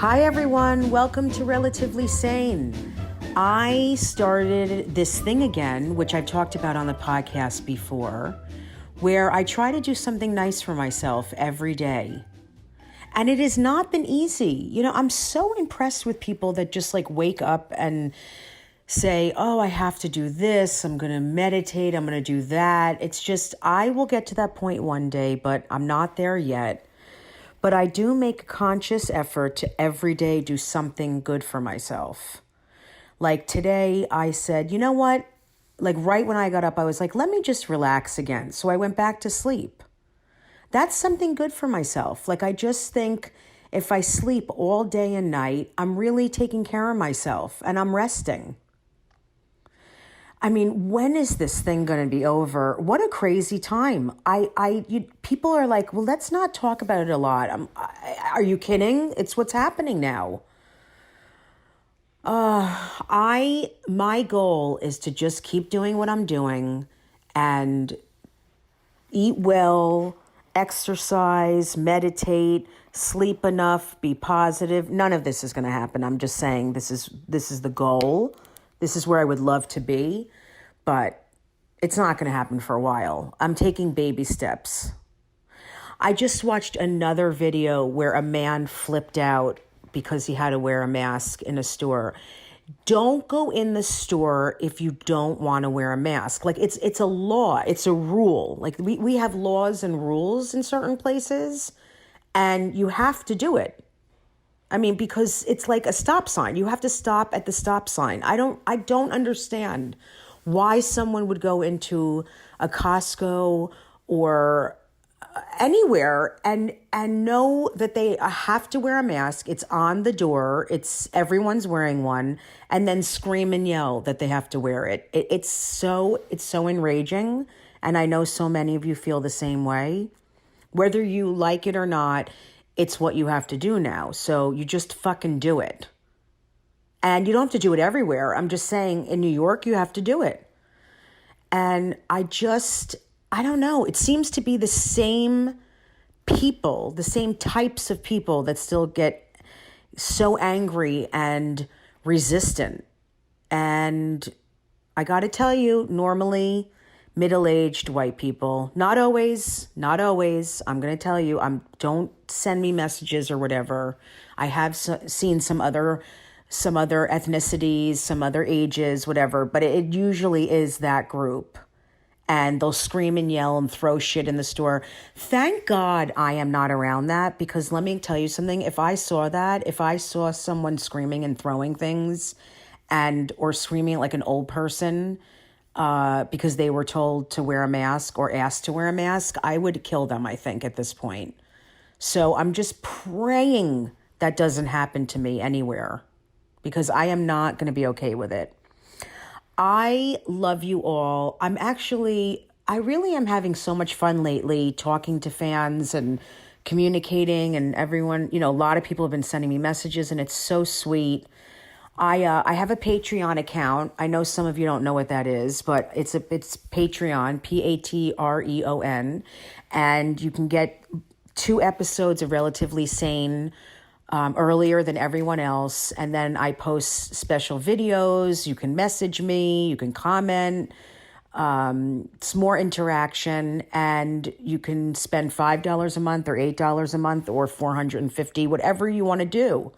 Hi, everyone. Welcome to Relatively Sane. I started this thing again, which I've talked about on the podcast before, where I try to do something nice for myself every day. And it has not been easy. You know, I'm so impressed with people that just like wake up and say, oh, I have to do this. I'm going to meditate. I'm going to do that. It's just, I will get to that point one day, but I'm not there yet. But I do make a conscious effort to every day do something good for myself. Like today, I said, you know what? Like right when I got up, I was like, let me just relax again. So I went back to sleep. That's something good for myself. Like I just think if I sleep all day and night, I'm really taking care of myself and I'm resting. I mean, when is this thing going to be over? What a crazy time. People are like, well, let's not talk about it a lot. Are you kidding? It's what's happening now. My goal is to just keep doing what I'm doing and eat well, exercise, meditate, sleep enough, be positive. None of this is going to happen. I'm just saying this is the goal. This is where I would love to be, but it's not going to happen for a while. I'm taking baby steps. I just watched another video where a man flipped out because he had to wear a mask in a store. Don't go in the store if you don't want to wear a mask. Like it's a law, it's a rule. Like we have laws and rules in certain places and you have to do it. I mean, because it's like a stop sign. You have to stop at the stop sign. I don't understand why someone would go into a Costco or anywhere and know that they have to wear a mask. It's on the door. Everyone's wearing one, and then scream and yell that they have to wear it. It's so enraging, and I know so many of you feel the same way. Whether you like it or not, it's what you have to do now. So you just fucking do it. And you don't have to do it everywhere. I'm just saying in New York, you have to do it. And I don't know. It seems to be the same people, the same types of people that still get so angry and resistant. And I got to tell you, normally middle-aged white people, not always. I'm going to tell you, don't send me messages or whatever. I have seen some other ethnicities, some other ages, whatever, but it usually is that group. And they'll scream and yell and throw shit in the store. Thank God I am not around that, because let me tell you something. If I saw someone screaming and throwing things or screaming like an old person, because they were told to wear a mask or asked to wear a mask, I would kill them, I think, at this point. So I'm just praying that doesn't happen to me anywhere, because I am not going to be okay with it. I love you all. I really am having so much fun lately talking to fans and communicating, and everyone, a lot of people have been sending me messages and it's so sweet. I have a Patreon account. I know some of you don't know what that is, but it's Patreon, Patreon, and you can get 2 episodes of Relatively Sane earlier than everyone else. And then I post special videos. You can message me, you can comment. It's more interaction, and you can spend $5 a month or $8 a month or $450, whatever you want to do.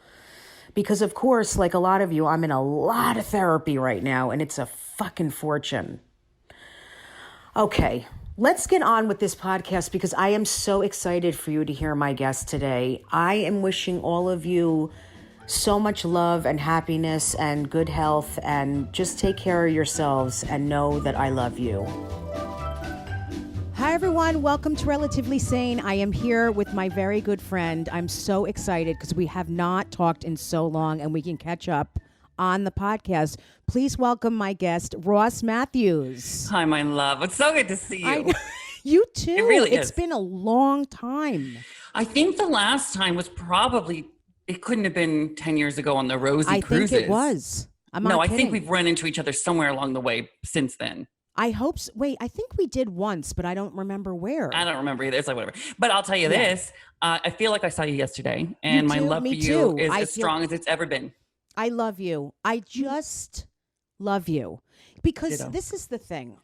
Because of course, like a lot of you, I'm in a lot of therapy right now, and it's a fucking fortune. Okay, let's get on with this podcast, because I am so excited for you to hear my guest today. I am wishing all of you so much love and happiness and good health, and just take care of yourselves and know that I love you. Hi, everyone. Welcome to Relatively Sane. I am here with my very good friend. I'm so excited because we have not talked in so long, and we can catch up on the podcast. Please welcome my guest, Ross Mathews. Hi, my love. It's so good to see you. You too. It really is. It's been a long time. I think the last time was it couldn't have been 10 years ago on the Rosie Cruises. I think it was. I think we've run into each other somewhere along the way since then. I hope so. Wait, I think we did once, but I don't remember I where. don't remember either. It's like whatever. But I'll tell you Yeah. this: I feel like I saw you yesterday, You and my do? love Me for you too. is I as feel strong as it's ever been. I love you. I just love you. Because Ditto. this is the thing.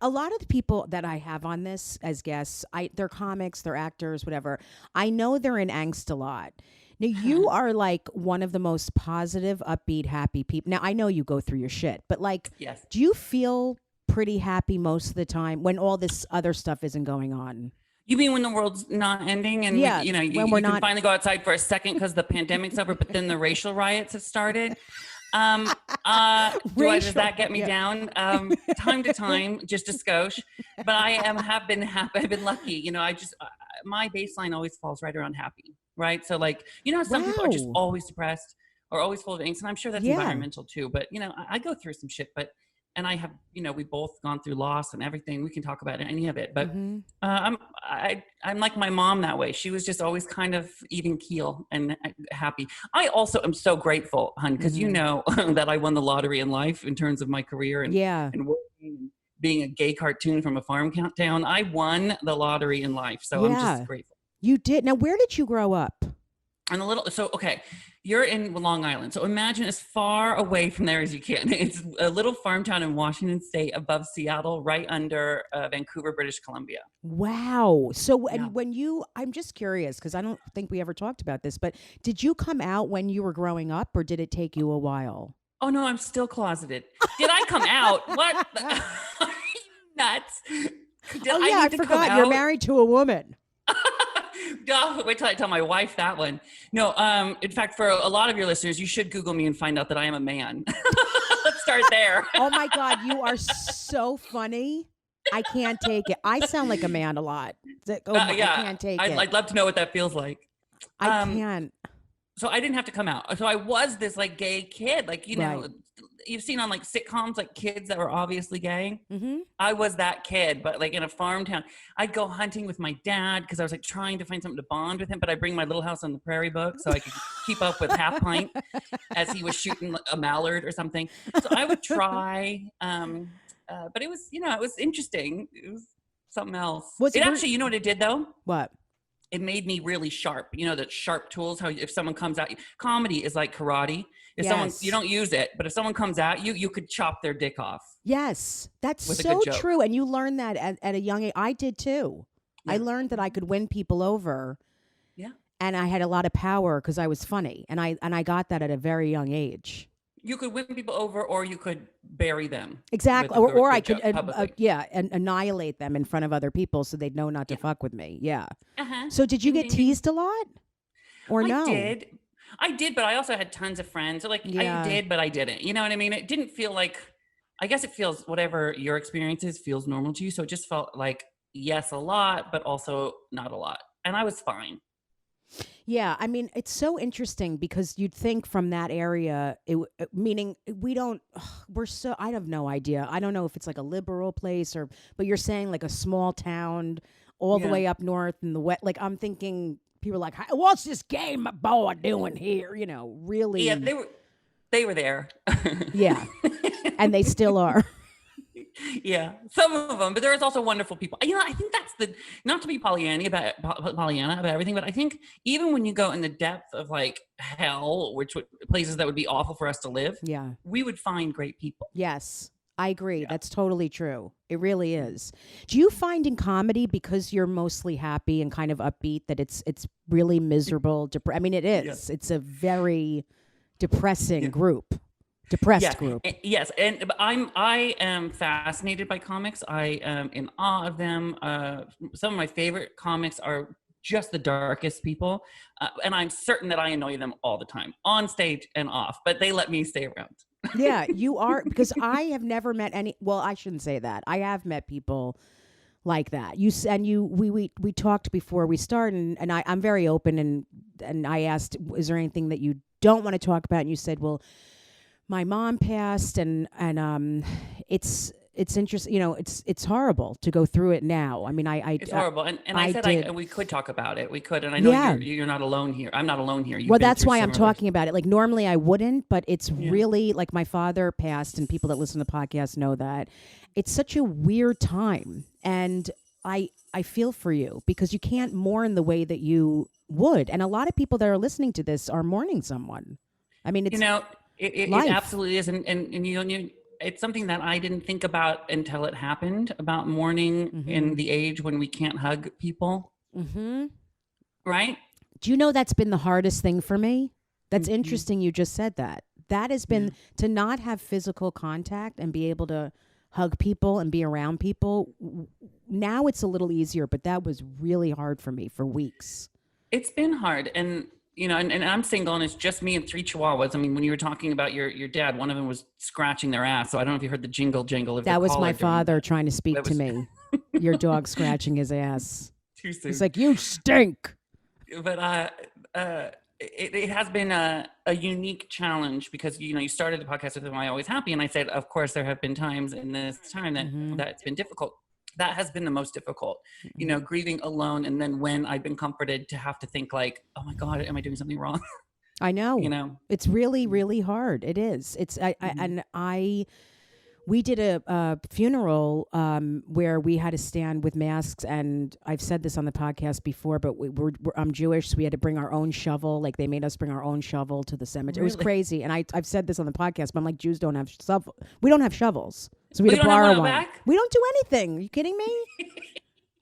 A lot of the people that I have on this as guests, they're comics, they're actors, whatever. I know they're in angst a lot. Now you are like one of the most positive, upbeat, happy people. Now I know you go through your shit, but like, Yes. do you feel pretty happy most of the time when all this other stuff isn't going on? You mean when the world's not ending and we, Yeah, when we're you can not. finally go outside for a second because the pandemic's over, but then the racial riots have started? Um, does Racial. that get me Yeah. down? Time to time, just a skosh. But have been happy. I've been lucky. My baseline always falls right around happy, right? So like, some people are just Wow. always depressed or always full of angst. And I'm sure that's Yeah. environmental too. But, I go through some shit, and I have, we both gone through loss and everything. We can talk about any of it, but Hmm. I'm like my mom that way. She was just always kind of even keel and happy. I also am so grateful, hun, because Hmm. that I won the lottery in life in terms of my career Yeah. and working and being a gay cartoon from a farm town. I won the lottery in life, so I'm just Yeah. grateful. You did. Now, where did you grow up? And okay, you're in Long Island. So imagine as far away from there as you can. It's a little farm town in Washington State above Seattle, right under Vancouver, British Columbia. Wow. So, Yeah. and I'm just curious because I don't think we ever talked about this, but did you come out when you were growing up or did it take you a while? Oh no, I'm still closeted. Did I come out? What? Are you nuts? Did Oh, I yeah. I need to come forgot you're out? married to a woman. No, wait till I tell my wife that one. No, in fact, for a lot of your listeners, you should Google me and find out that I am a man. Let's start there. Oh, my God. You are so funny. I can't take it. I sound like a man a lot. I Yeah, can't take I'd it. love to know what that feels like. I Um, can't. so I didn't have to come out. So I was this like gay kid, like Right. you've seen on like sitcoms, like kids that were obviously gay. Mm-hmm. I was that kid, but like in a farm town. I'd go hunting with my dad because I was like trying to find something to bond with him. But I bring my Little House on the Prairie book so I could keep up with Half Pint as he was shooting a mallard or something. So I would try, but it was it was interesting. It was something else. Actually, you know what it did though? What? It made me really sharp. That sharp tools, how if someone comes at you, comedy is like karate. If someone, you don't use it, but if someone comes at you, you could chop their dick off. Yes, that's with a so good joke. true. And you learned that at a young age. I did too. Yeah. I learned that I could win people over. Yeah. And I had a lot of power because I was funny. And I got that at a very young age. You could win people over or you could bury them. Exactly. with a Or good I could, joke, and annihilate them in front of other people so they'd know not to fuck with me. Yeah. Uh-huh. So did you get teased a lot? Or no? I did, but I also had tons of friends. So like Yeah. I did, but I didn't. You know what I mean? It didn't feel like, I guess it feels, whatever your experience is feels normal to you. So it just felt like, yes, a lot, but also not a lot. And I was fine. Yeah, I mean, it's so interesting because you'd think from that area, meaning we don't, I have no idea. I don't know if it's like a liberal place but you're saying like a small town all the way up north in the west. Like I'm thinking people are like, what's this game boy doing here? Really. Yeah, they were there. Yeah, and they still are. Yeah, some of them, but there's also wonderful people. I think that's not to be Pollyanna about everything, but I think even when you go in the depth of like hell, places that would be awful for us to live, Yeah, we would find great people. Yes, I agree. Yeah. That's totally true. It really is. Do you find in comedy, because you're mostly happy and kind of upbeat, that it's really miserable? I mean, it is. Yeah. It's a very depressing group. Depressed group. Yes, and I am fascinated by comics. I am in awe of them. Some of my favorite comics are just the darkest people, and I'm certain that I annoy them all the time, on stage and off. But they let me stay around. Yeah, you are, because I have never met any. Well, I shouldn't say that. I have met people like that. We talked before we started, and I'm very open, and I asked, is there anything that you don't want to talk about? And you said, well, my mom passed, and it's it's interesting. It's horrible to go through it now. I mean, it's horrible. And I said did. we could talk about it. We could. And I know you're not alone here. I'm not alone here. You've Well, been that's through why I'm similar- talking about it. Like normally I wouldn't, but it's really like my father passed, and people that listen to the podcast know that it's such a weird time, and I feel for you because you can't mourn the way that you would, and a lot of people that are listening to this are mourning someone. I mean, it's it absolutely is, and it's something that I didn't think about until it happened, about mourning in the age when we can't hug people. Mm-hmm. Right? Do you know that's been the hardest thing for me? That's interesting you just said that. That has been to not have physical contact and be able to hug people and be around people. Now it's a little easier, but that was really hard for me for weeks. It's been hard. And and I'm single, and it's just me and 3 chihuahuas. I mean, when you were talking about your dad, one of them was scratching their ass. So I don't know if you heard the jingle of that the was collar my during father that. trying to speak to me. Your dog scratching his ass. Too soon. He's like, you stink. But it has been a unique challenge because you started the podcast with "Am I Always Happy?" and I said, of course, there have been times in this time that it's been difficult. That has been the most difficult, grieving alone, and then when I've been comforted to have to think like, oh my God, am I doing something wrong? I know. It's really, really hard. It is. We did a funeral where we had to stand with masks, and I've said this on the podcast before, but I'm Jewish, so we had to bring our own shovel. Like they made us bring our own shovel to the cemetery. Really? It was crazy, and I've said this on the podcast, but I'm like, Jews don't have shovel. We don't have shovels, so we had to borrow one. Back? We don't do anything. Are you kidding me?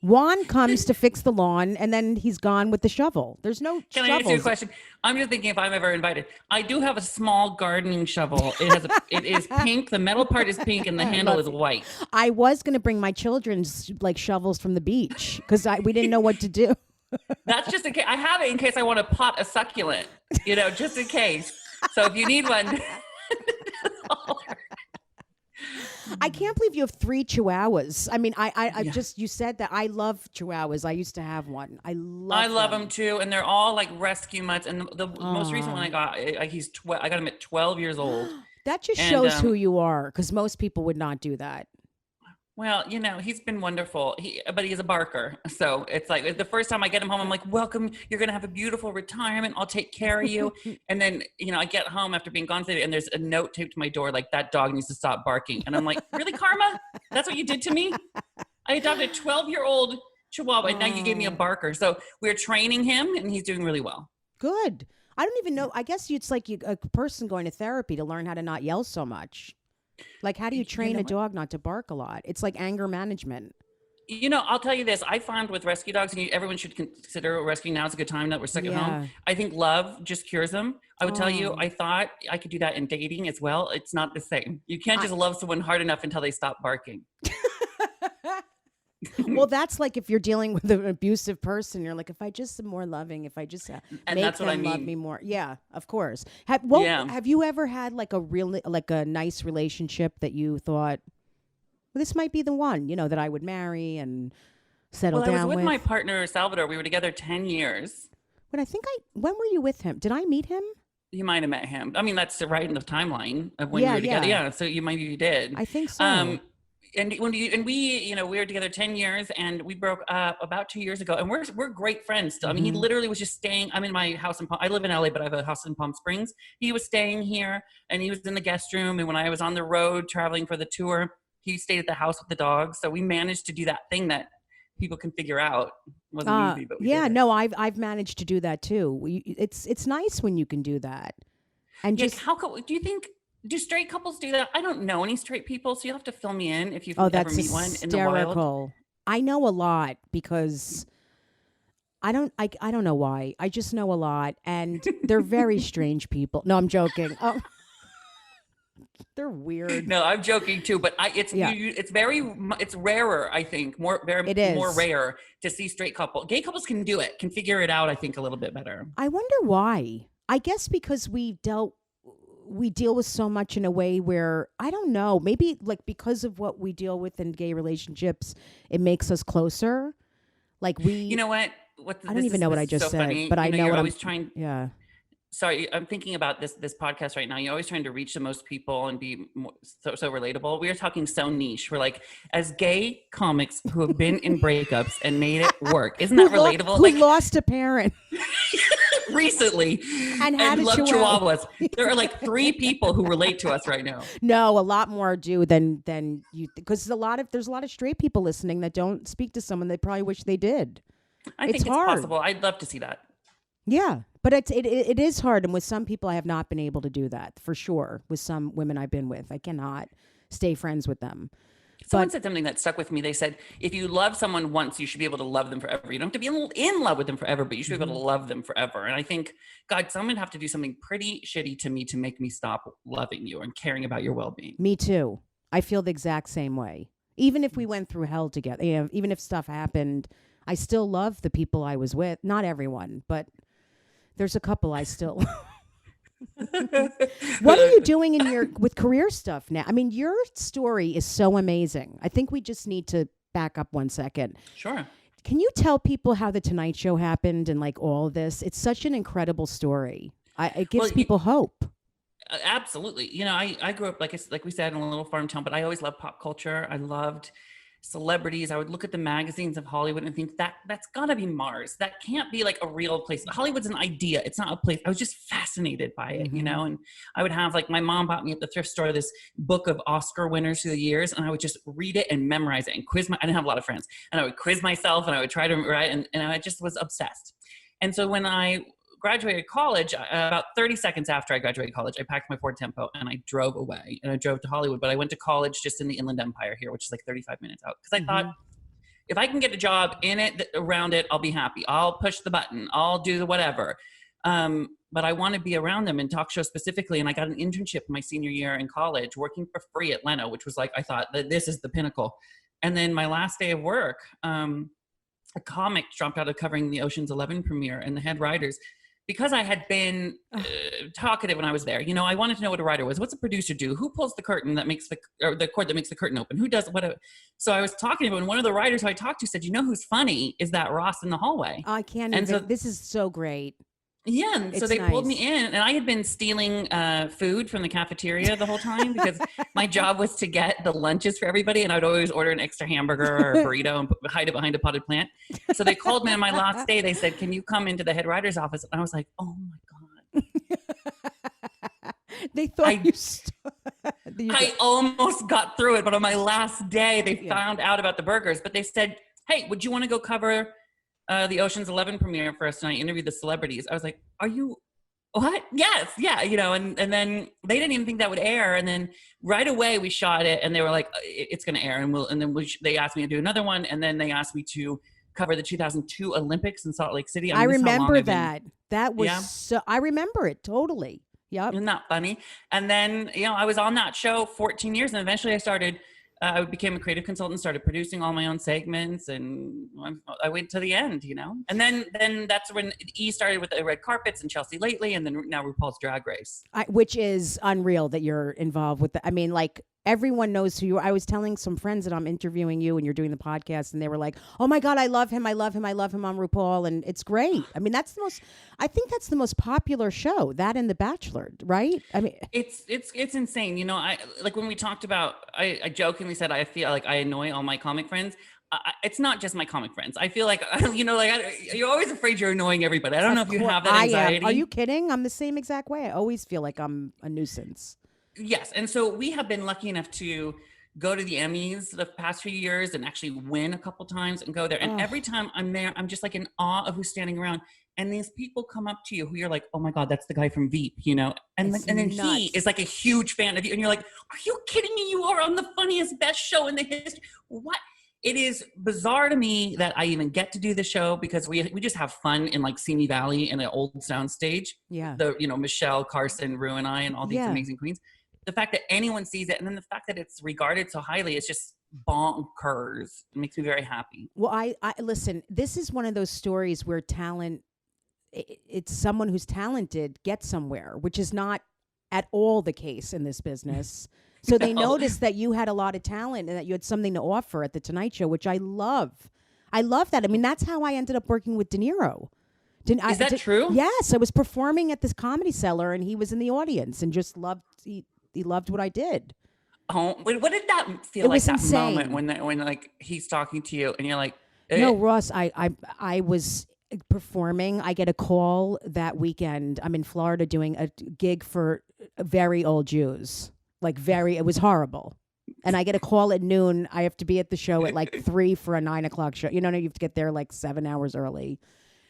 Juan comes to fix the lawn, and then he's gone with the shovel. There's no Can shovels. I ask you a question? I'm just thinking if I'm ever invited. I do have a small gardening shovel. It is pink. The metal part is pink, and the handle is white. I was going to bring my children's like shovels from the beach because we didn't know what to do. That's just in case. I have it in case I want to pot a succulent, just in case. So if you need one. I can't believe you have 3 chihuahuas. I mean, I just, you said that. I love chihuahuas. I used to have one. I love them too. And they're all like rescue mutts. And the most recent one I got, I got him at 12 years old. That just shows who you are, because most people would not do that. Well, he's been wonderful. But he's a barker. So it's like the first time I get him home, I'm like, welcome. You're going to have a beautiful retirement. I'll take care of you. And then, I get home after being gone today, and there's a note taped to my door, like, that dog needs to stop barking. And I'm like, really, Karma? That's what you did to me? I adopted a 12-year-old Chihuahua, and now you gave me a barker. So we're training him, and he's doing really well. Good. I don't even know. I guess it's like a person going to therapy to learn how to not yell so much. Like, how do you train a dog not to bark a lot? It's like anger management. I'll tell you this. I found with rescue dogs, and everyone should consider rescue now. It's a good time that we're stuck at home. I think love just cures them. I would tell you, I thought I could do that in dating as well. It's not the same. You can't just love someone hard enough until they stop barking. Well, that's like if you're dealing with an abusive person, you're like, if I just am more loving, if I just make them love me more. Yeah, of course. Have you ever had like a nice relationship that you thought, well, this might be the one, that I would marry and settle down with? I was with my partner, Salvador. We were together 10 years. But when were you with him? Did I meet him? You might have met him. I mean, that's right in the timeline of when we were together. Yeah, so you did. I think so. And we were together 10 years, and we broke up about 2 years ago, and we're great friends still. I mean, he literally was just staying. I'm in my house I live in LA, but I have a house in Palm Springs. He was staying here, and he was in the guest room. And when I was on the road traveling for the tour, he stayed at the house with the dogs. So we managed to do that thing that people can figure out. Wasn't easy, but we did it. No, I've managed to do that too. It's nice when you can do that. And just do you think? Do straight couples do that? I don't know any straight people, so you'll have to fill me in if you ever meet one in the wild. I know a lot because I don't know why. I just know a lot, and they're very strange people. No, I'm joking. Oh, they're weird. No, I'm joking too, but it's rarer. I think more rare to see straight couples. Gay couples can do it, can figure it out. I think a little bit better. I wonder why. I guess because we deal with so much in a way where, I don't know, maybe like because of what we deal with in gay relationships, it makes us closer. Like you know what? I don't even know what I just said, funny. but I know what always trying. Yeah. sorry, I'm thinking about this podcast right now. You're always trying to reach the most people and be so relatable. We are talking so niche. We're like, as gay comics who have been in breakups and made it work. Isn't that relatable? Who lost a parent recently and had a love chihuahua. chihuahuas. There are like 3 people who relate to us right now. No, a lot more do than you, because there's a lot of straight people listening that don't speak to someone they probably wish they did. I think it's hard. possible. I'd love to see that. Yeah, but it is hard, and with some people I have not been able to do that, for sure. With some women I've been with, I cannot stay friends with them. Someone said something that stuck with me. They said, if you love someone once, you should be able to love them forever. You don't have to be in love with them forever, but you should be able to love them forever. And I think, God, someone would have to do something pretty shitty to me to make me stop loving you and caring about your well-being. Me too. I feel the exact same way. Even if we went through hell together, even if stuff happened, I still love the people I was with. Not everyone, but there's a couple I still. What are you doing with career stuff now? I mean, your story is so amazing. I think we just need to back up 1 second. Sure. Can you tell people how the Tonight Show happened and like all this? It's such an incredible story. It gives people hope. Absolutely. You know, I grew up, like we said, in a little farm town, but I always loved pop culture. I loved celebrities. I would look at the magazines of Hollywood and think that's gotta be Mars. That can't be like a real place. Hollywood's an idea. It's not a place. I was just fascinated by it, you know? And I would have, like, my mom bought me at the thrift store this book of Oscar winners through the years, and I would just read it and memorize it and quiz I didn't have a lot of friends, and I would quiz myself and I would try to write, and I just was obsessed. And so when I graduated college, about 30 seconds after I graduated college, I packed my Ford Tempo and I drove away, and I drove to Hollywood. But I went to college just in the Inland Empire here, which is like 35 minutes out, because I thought, if I can get a job in it, around it, I'll be happy. I'll push the button. I'll do the whatever. But I want to be around them in talk shows specifically. And I got an internship my senior year in college working for free at Leno, which was like, I thought that this is the pinnacle. And then my last day of work, a comic dropped out of covering the Ocean's 11 premiere, and the head writers, because I had been talkative when I was there, you know, I wanted to know what a writer was. What's a producer do? Who pulls the curtain that makes the cord that makes the curtain open? Who does what? So I was talking to him, and one of the writers who I talked to said, "You know who's funny is that Ross in the hallway." I can't even. So, this is so great. Yeah, and so they pulled me in, and I had been stealing food from the cafeteria the whole time because my job was to get the lunches for everybody, and I'd always order an extra hamburger or a burrito and hide it behind a potted plant. So they called me on my last day. They said, "Can you come into the head writer's office?" And I was like, "Oh my God." They thought I almost got through it, but on my last day, they found out about the burgers. But they said, "Hey, would you want to go cover the Ocean's 11 premiere for us tonight? Interview the celebrities." I was like, "Are you what?" Yes, yeah, you know. And then they didn't even think that would air. And then right away we shot it, and they were like, "It's going to air." And then they asked me to do another one, and then they asked me to cover the 2002 Olympics in Salt Lake City. I remember that. That was so. I remember it totally. Yep. Isn't that funny? And then, you know, I was on that show 14 years, and eventually I became a creative consultant, started producing all my own segments, and I went to the end, you know? And then that's when E started with the red carpets and Chelsea Lately, and then now RuPaul's Drag Race. Which is unreal that you're involved with that. I mean, like, everyone knows who you are. I was telling some friends that I'm interviewing you and you're doing the podcast, and they were like, "Oh my God, I love him. I love him. I love him on RuPaul." And it's great. I mean, I think that's the most popular show, that and The Bachelor, right? I mean, it's insane. You know, I like when we talked about, I jokingly said, I feel like I annoy all my comic friends. It's not just my comic friends. I feel like, you know, like you're always afraid you're annoying everybody. I don't know if you have that anxiety. Are you kidding? I'm the same exact way. I always feel like I'm a nuisance. Yes. And so we have been lucky enough to go to the Emmys the past few years and actually win a couple times and go there. And every time I'm there, I'm just like in awe of who's standing around. And these people come up to you who you're like, "Oh my God, that's the guy from Veep," you know? And then he is like a huge fan of you. And you're like, "Are you kidding me? You are on the funniest, best show in the history." What? It is bizarre to me that I even get to do the show, because we just have fun in like Simi Valley in an old sound stage. Yeah. You know, Michelle, Carson, Rue, and I, and all these amazing queens. The fact that anyone sees it, and then the fact that it's regarded so highly, is just bonkers. It makes me very happy. Well, I listen, this is one of those stories where talent, it's someone who's talented gets somewhere, which is not at all the case in this business. So they noticed that you had a lot of talent and that you had something to offer at the Tonight Show, which I love. I love that. I mean, that's how I ended up working with De Niro. Is that true? Yes, I was performing at this Comedy Cellar, and he was in the audience and just loved. He loved what I did. Oh, what did that feel It like? was That insane. moment when like he's talking to you and you're like, No, Ross, I was performing. I get a call that weekend. I'm in Florida doing a gig for very old Jews. It was horrible. And I get a call at noon. I have to be at the show at like 3 for a 9 o'clock show. You have to get there like 7 hours early.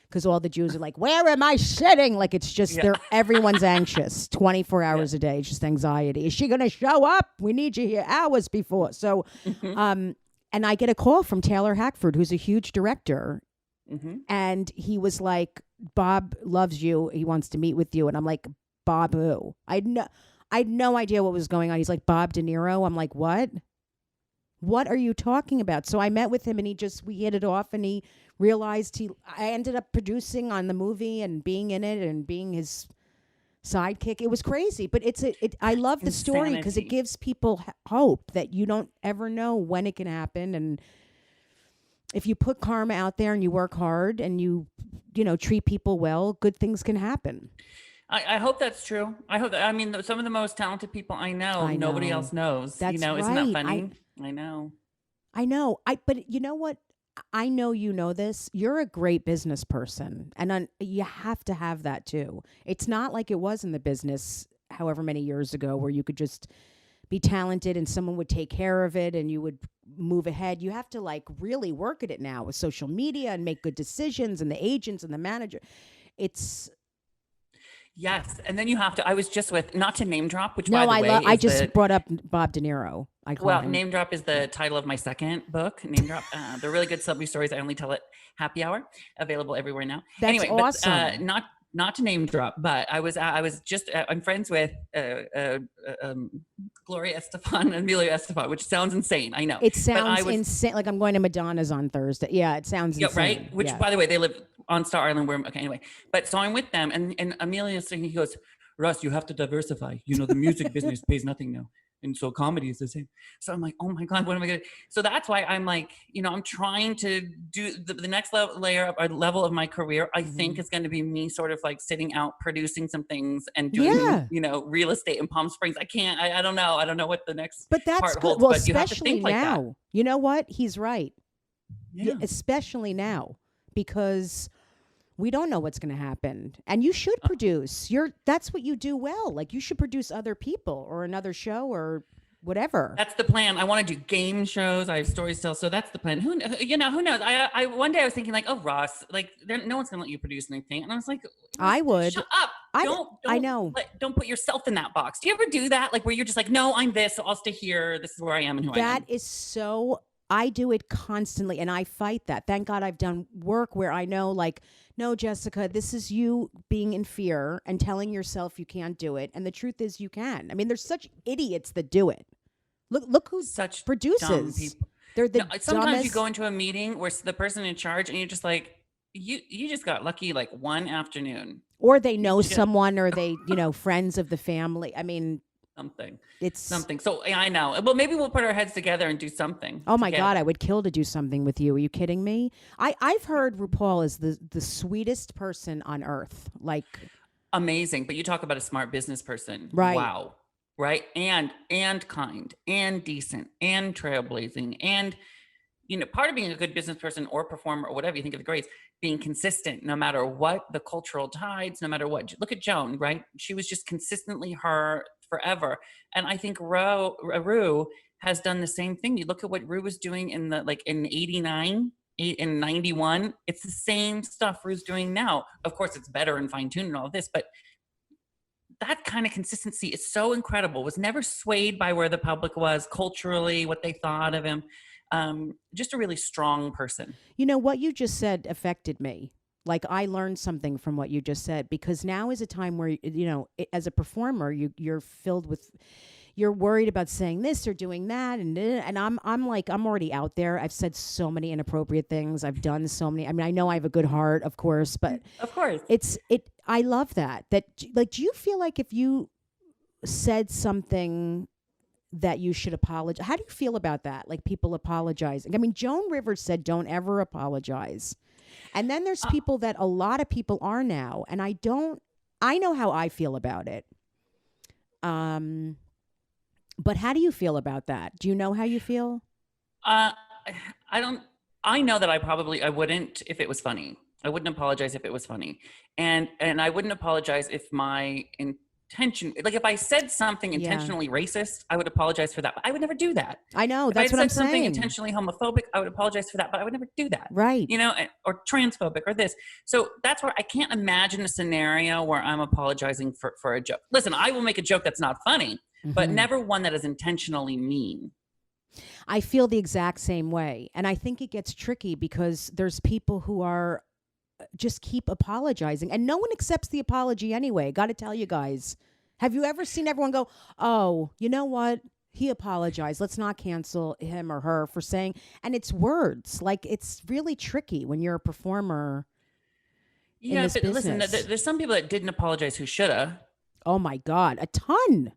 Because all the Jews are like, where am I sitting? Like, it's just, everyone's anxious 24 hours a day. It's just anxiety. Is she going to show up? We need you here hours before. So, and I get a call from Taylor Hackford, who's a huge director. And he was like, Bob loves you. He wants to meet with you. And I'm like, Bob who? I had no idea what was going on. He's like, Bob De Niro. I'm like, what? What are you talking about? So I met with him and we hit it off, and he realized I ended up producing on the movie and being in it and being his sidekick. It was crazy, but I love the story because it gives people hope that you don't ever know when it can happen. And if you put karma out there and you work hard and you treat people well, good things can happen. I hope that's true. I hope that, I mean, some of the most talented people I know. Nobody else knows. That's isn't that right. funny? I know. But you know what? I know you know this. You're a great business person, and you have to have that too. It's not like it was in the business however many years ago where you could just be talented and someone would take care of it and you would move ahead. You have to like really work at it now with social media and make good decisions, and the agents and the manager. Yes, and then you have to. I was just with, not to name drop, which no, by the way, I just brought up Bob De Niro. Name drop is the title of my second book. Name drop. They're really good celebrity stories. I only tell it happy hour. Available everywhere now. That's anyway, awesome. But, not to name drop, but I was just I'm friends with Gloria Estefan and Emilio Estefan, which sounds insane. I know it sounds insane. Like I'm going to Madonna's on Thursday. Yeah, it sounds insane. Right. Which, by the way, they live on Star Island. Anyway. But so I'm with them, and Emilio's saying, he goes, Russ, you have to diversify. The music business pays nothing now. And so comedy is the same. So I'm like, oh my God, what am I going to do? So that's why I'm like, I'm trying to do the next level of my career. I think is going to be me sort of like sitting out, producing some things and doing, real estate in Palm Springs. I can't, I don't know. I don't know what the next but that's part good. holds, well, but you have to especially think like now, that. You know what? He's right. Yeah. Especially now, because we don't know what's going to happen. And you should produce. That's what you do well. Like you should produce other people or another show or whatever. That's the plan. I want to do game shows. I have stories to tell. So that's the plan. Who knows? I one day I was thinking like, oh, Ross, like no one's going to let you produce anything. And I was like, I would. Shut up. I know. Don't put yourself in that box. Do you ever do that? Like where you're just like, no, I'm this, so I'll stay here. This is where I am and who I am. That is so, I do it constantly and I fight that. Thank God I've done work where I know like, no, Jessica, this is you being in fear and telling yourself you can't do it. And the truth is you can. I mean, there's such idiots that do it. Look who such produces. Dumb people. They're the sometimes dumbest. you go into a meeting where the person in charge and you're just like, you just got lucky like one afternoon. Or they know someone or they, friends of the family. I mean, it's something. So I know. Well, maybe we'll put our heads together and do something. Oh my God, I would kill to do something with you. Are you kidding me? I've heard RuPaul is the sweetest person on earth. Like amazing. But you talk about a smart business person. Right. Wow. Right. And kind and decent and trailblazing. And, part of being a good business person or performer or whatever you think of the grades, being consistent no matter what the cultural tides, no matter what. Look at Joan, right? She was just consistently her forever. And I think Rue has done the same thing. You look at what Rue was doing in 89, in 91. It's the same stuff Rue's doing now. Of course, it's better and fine-tuned and all of this, but that kind of consistency is so incredible. Was never swayed by where the public was culturally, what they thought of him. Just a really strong person. What you just said affected me. Like I learned something from what you just said, because now is a time where, as a performer, you're filled with, you're worried about saying this or doing that. And I'm like, I'm already out there. I've said so many inappropriate things. I've done so many. I mean, I know I have a good heart, of course, but of course I love that like, do you feel like if you said something that you should apologize? How do you feel about that? Like people apologizing? I mean, Joan Rivers said, don't ever apologize. And then there's people that a lot of people are now, and I know how I feel about it. But how do you feel about that? Do you know how you feel? Uh, I don't. I know that I wouldn't if it was funny. I wouldn't apologize if it was funny, and I wouldn't apologize if my intention, like if I said something Yeah. intentionally racist, I would apologize for that. But I would never do that. I know, If I that's what said I'm something saying. intentionally homophobic, I would apologize for that. But I would never do that. Right. You know, or transphobic or this. So that's where I can't imagine a scenario where I'm apologizing for a joke. Listen, I will make a joke that's not funny, but never one that is intentionally mean. I feel the exact same way. And I think it gets tricky because there's people who are just keep apologizing and no one accepts the apology anyway. Got to tell you guys. Have you ever seen everyone go, "Oh, you know what? He apologized. Let's not cancel him or her for saying," and it's words. Like it's really tricky when you're a performer in Yeah, this but listen, business. there's some people that didn't apologize who shoulda. Oh my God, a ton.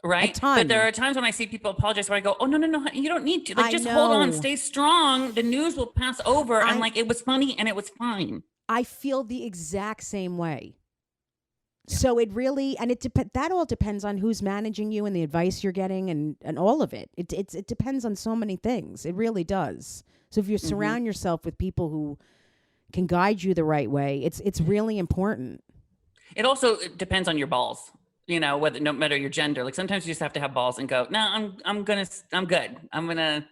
Right. ton. But there are times when I see people apologize where I go, oh, no, honey, you don't need to. Like, I just hold on, know. stay strong. The news will pass over. And like, it was funny and it was fine. I feel the exact same way. So it really, and that all depends on who's managing you and the advice you're getting and all of it. It depends on so many things. It really does. So if you surround yourself with people who can guide you the right way, it's really important. It also depends on your balls. You know, whether no matter your gender, like sometimes you just have to have balls and go, no, I'm good. I'm gonna.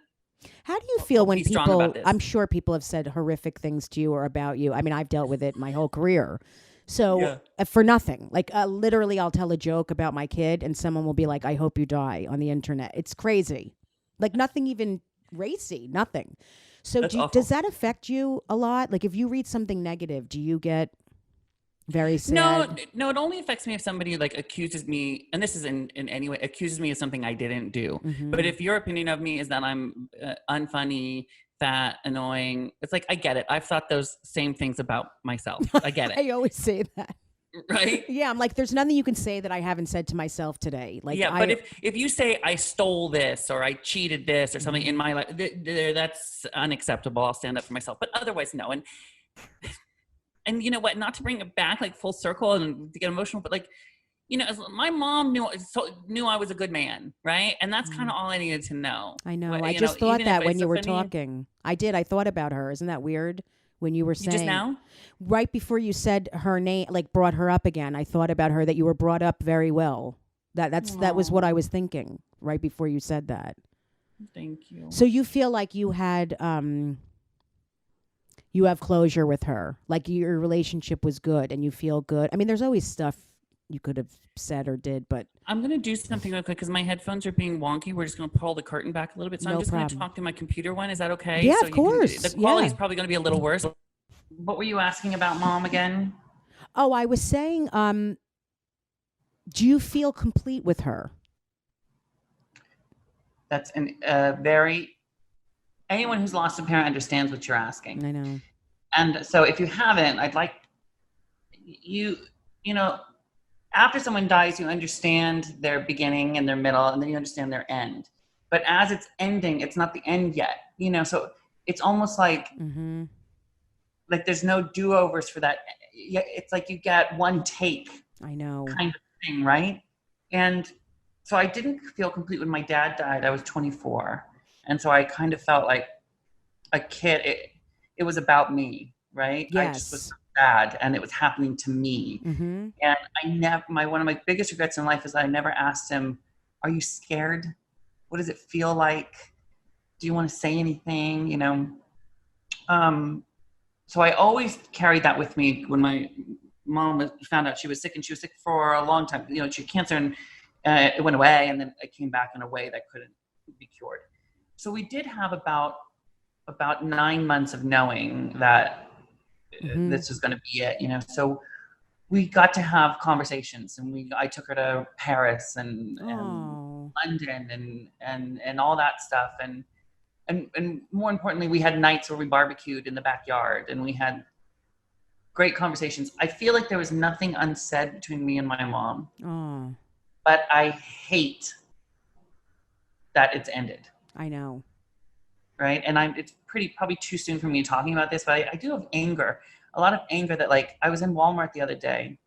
How do you feel when be strong people, about this. I'm sure people have said horrific things to you or about you. I mean, I've dealt with it my whole career. So for nothing, like literally I'll tell a joke about my kid and someone will be like, I hope you die on the internet. It's crazy. Like nothing even racy, nothing. So does that affect you a lot? Like if you read something negative, do you get very sad? No, it only affects me if somebody like accuses me, and this is in any way, accuses me of something I didn't do. But if your opinion of me is that I'm unfunny, fat, annoying, it's like, I get it. I've thought those same things about myself. I get it. I always say that. Right? Yeah, I'm like, there's nothing you can say that I haven't said to myself today. Like, yeah, but if you say I stole this or I cheated this or something in my life, that's unacceptable. I'll stand up for myself. But otherwise, no. And you know what? Not to bring it back like full circle and to get emotional, but like, you know, my mom knew I was a good man, right? And that's kind of all I needed to know. I know. But, I just thought that when you were offending you- talking. I did. I thought about her. Isn't that weird? When you were saying just now? Right before you said her name, like brought her up again, I thought about her, that you were brought up very well. That was what I was thinking right before you said that. Thank you. So you feel like you had you have closure with her, like your relationship was good and you feel good. I mean, there's always stuff you could have said or did, but I'm going to do something real quick because my headphones are being wonky. We're just going to pull the curtain back a little bit. So No I'm just going to problem. talk to my computer one. Is that okay? Yeah, So of course. the quality is Yeah. probably going to be a little worse. What were you asking about Mom again? oh, I was saying, do you feel complete with her? That's anyone who's lost a parent understands what you're asking. I know. And so if you haven't, I'd like you know, after someone dies, you understand their beginning and their middle, and then you understand their end. But as it's ending, it's not the end yet, you know? So it's almost like, like there's no do-overs for that. It's like you get one take. I know. Kind of thing, right? And so I didn't feel complete when my dad died. I was 24. And so I kind of felt like a kid. It was about me, right? Yes. I just was so sad and it was happening to me. And one of my biggest regrets in life is that I never asked him, are you scared? What does it feel like? Do you want to say anything? You know? So I always carried that with me when my mom found out she was sick, and she was sick for a long time. You know, she had cancer and it went away, and then it came back in a way that couldn't be cured. So we did have about 9 months of knowing that this was going to be it, you know. So we got to have conversations, and I took her to Paris and London and all that stuff, and more importantly, we had nights where we barbecued in the backyard, and we had great conversations. I feel like there was nothing unsaid between me and my mom, but I hate that it's ended. I know. right? And it's probably too soon for me talking about this, but I do have anger, a lot of anger that like, I was in Walmart the other day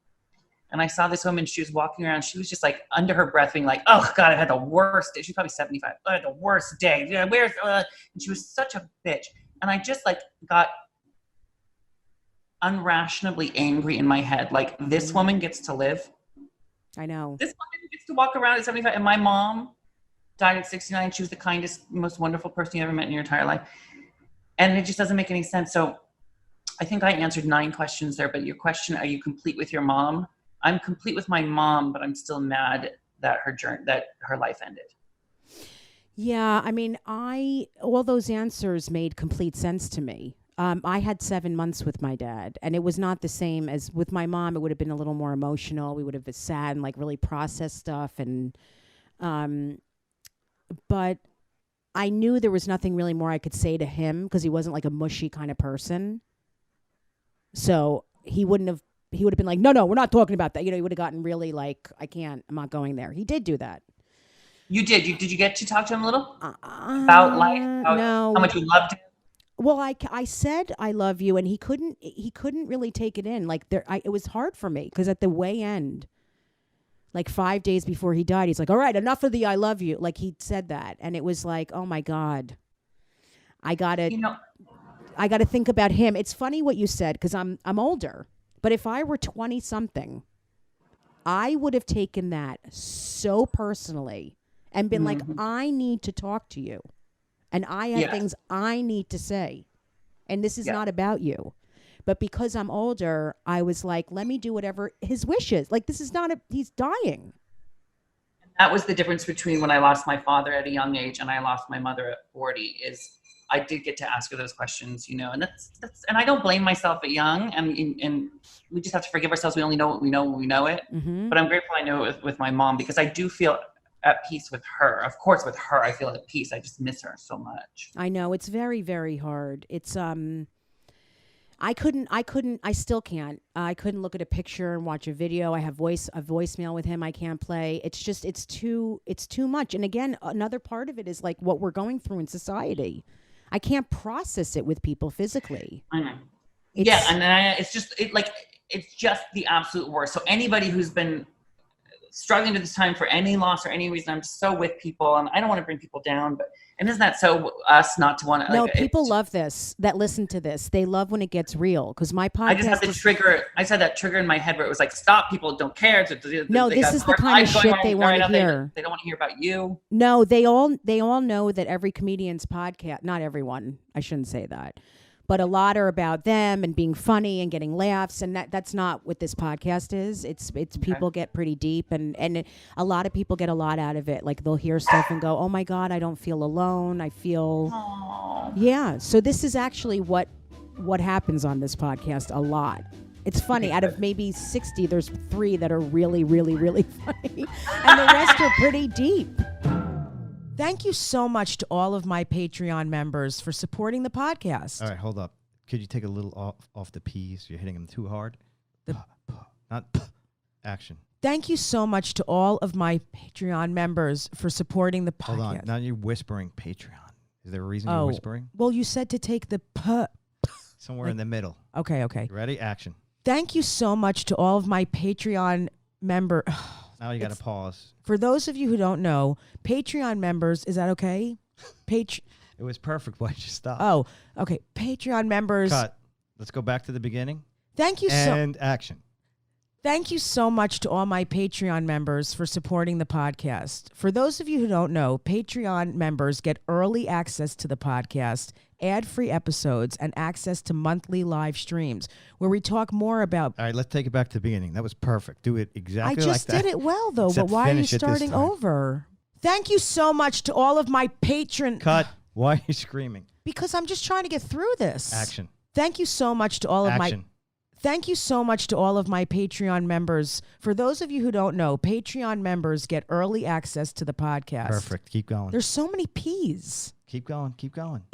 and I saw this woman, she was walking around, she was just like under her breath being like, oh God, I had the worst day. She's probably 75. I had the worst day. Yeah, and she was such a bitch. And I just like got unrationally angry in my head. Like, this woman gets to live. I know. This woman gets to walk around at 75. And my mom died at 69. She was the kindest, most wonderful person you ever met in your entire life. And it just doesn't make any sense. So I think I answered 9 questions there, but your question, are you complete with your mom? I'm complete with my mom, but I'm still mad that her life ended. Yeah, I mean, all those answers made complete sense to me. I had 7 months with my dad, and it was not the same as with my mom. It would have been a little more emotional. We would have sat and like really processed stuff, and but I knew there was nothing really more I could say to him because he wasn't like a mushy kind of person. So he would have been like, no, we're not talking about that. He would have gotten really like, I'm not going there. He did do that. You did. Did you get to talk to him a little about life? No. How much you loved him? Well, I said I love you, and he couldn't really take it in. Like it was hard for me because at the way end, like 5 days before he died, he's like, "All right, enough of the I love you." Like he said that, and it was like, "Oh my God, I gotta think about him." It's funny what you said because I'm older, but if I were 20 something, I would have taken that so personally and been like, "I need to talk to you." And I have things I need to say. And this is not about you. But because I'm older, I was like, let me do whatever his wish is. Like, this is not he's dying. That was the difference between when I lost my father at a young age and I lost my mother at 40 is I did get to ask her those questions, and that's and I don't blame myself at young, and we just have to forgive ourselves. We only know what we know when we know it. Mm-hmm. But I'm grateful I know it with my mom because I do feel at peace with her. Of course, with her, I feel at peace. I just miss her so much. I know it's very, very hard. It's I still can't. I couldn't look at a picture and watch a video. I have a voicemail with him I can't play. It's just, it's too much. And again, another part of it is like what we're going through in society. I can't process it with people physically. I know. It's just the absolute worst. So anybody who's been struggling to this time for any loss or any reason, I'm so with people, and I don't want to bring people down, and isn't that so us not to want to? No, people love this, that listen to this. They love when it gets real, because my podcast I just had the trigger. I said that trigger in my head where it was like, stop, people don't care. No, this is the kind of shit they want to hear. They don't want to hear about you. No, they all know that every comedian's podcast, not everyone, I shouldn't say that, but a lot are about them and being funny and getting laughs, and that's not what this podcast is. It's people get pretty deep, and a lot of people get a lot out of it. Like they'll hear stuff and go, "Oh my God, I don't feel alone. I feel." Aww. Yeah. So this is actually what happens on this podcast a lot. It's funny. Out of maybe 60, there's 3 that are really, really, really funny, and the rest are pretty deep. Thank you so much to all of my Patreon members for supporting the podcast. All right, hold up. Could you take a little off the P's? You're hitting them too hard. Not action. Thank you so much to all of my Patreon members for supporting the podcast. Hold on. Now you're whispering Patreon. Is there a reason you're whispering? Well, you said to take the somewhere in the middle. Okay. You ready? Action. Thank you so much to all of my Patreon members. Now you got to pause. For those of you who don't know, Patreon members, is that okay? It was perfect. Why'd you stop? Oh, okay. Patreon members. Cut. Let's go back to the beginning. Thank you and action. Thank you so much to all my Patreon members for supporting the podcast. For those of you who don't know, Patreon members get early access to the podcast, ad-free episodes, and access to monthly live streams where we talk more about... All right, let's take it back to the beginning. That was perfect. Do it exactly like that. I just did it well, though, but why are you starting over? Thank you so much to all of my patron... Cut. Why are you screaming? Because I'm just trying to get through this. Action. Thank you so much to all of my... Thank you so much to all of my Patreon members. For those of you who don't know, Patreon members get early access to the podcast. Perfect. Keep going. There's so many P's. Keep going.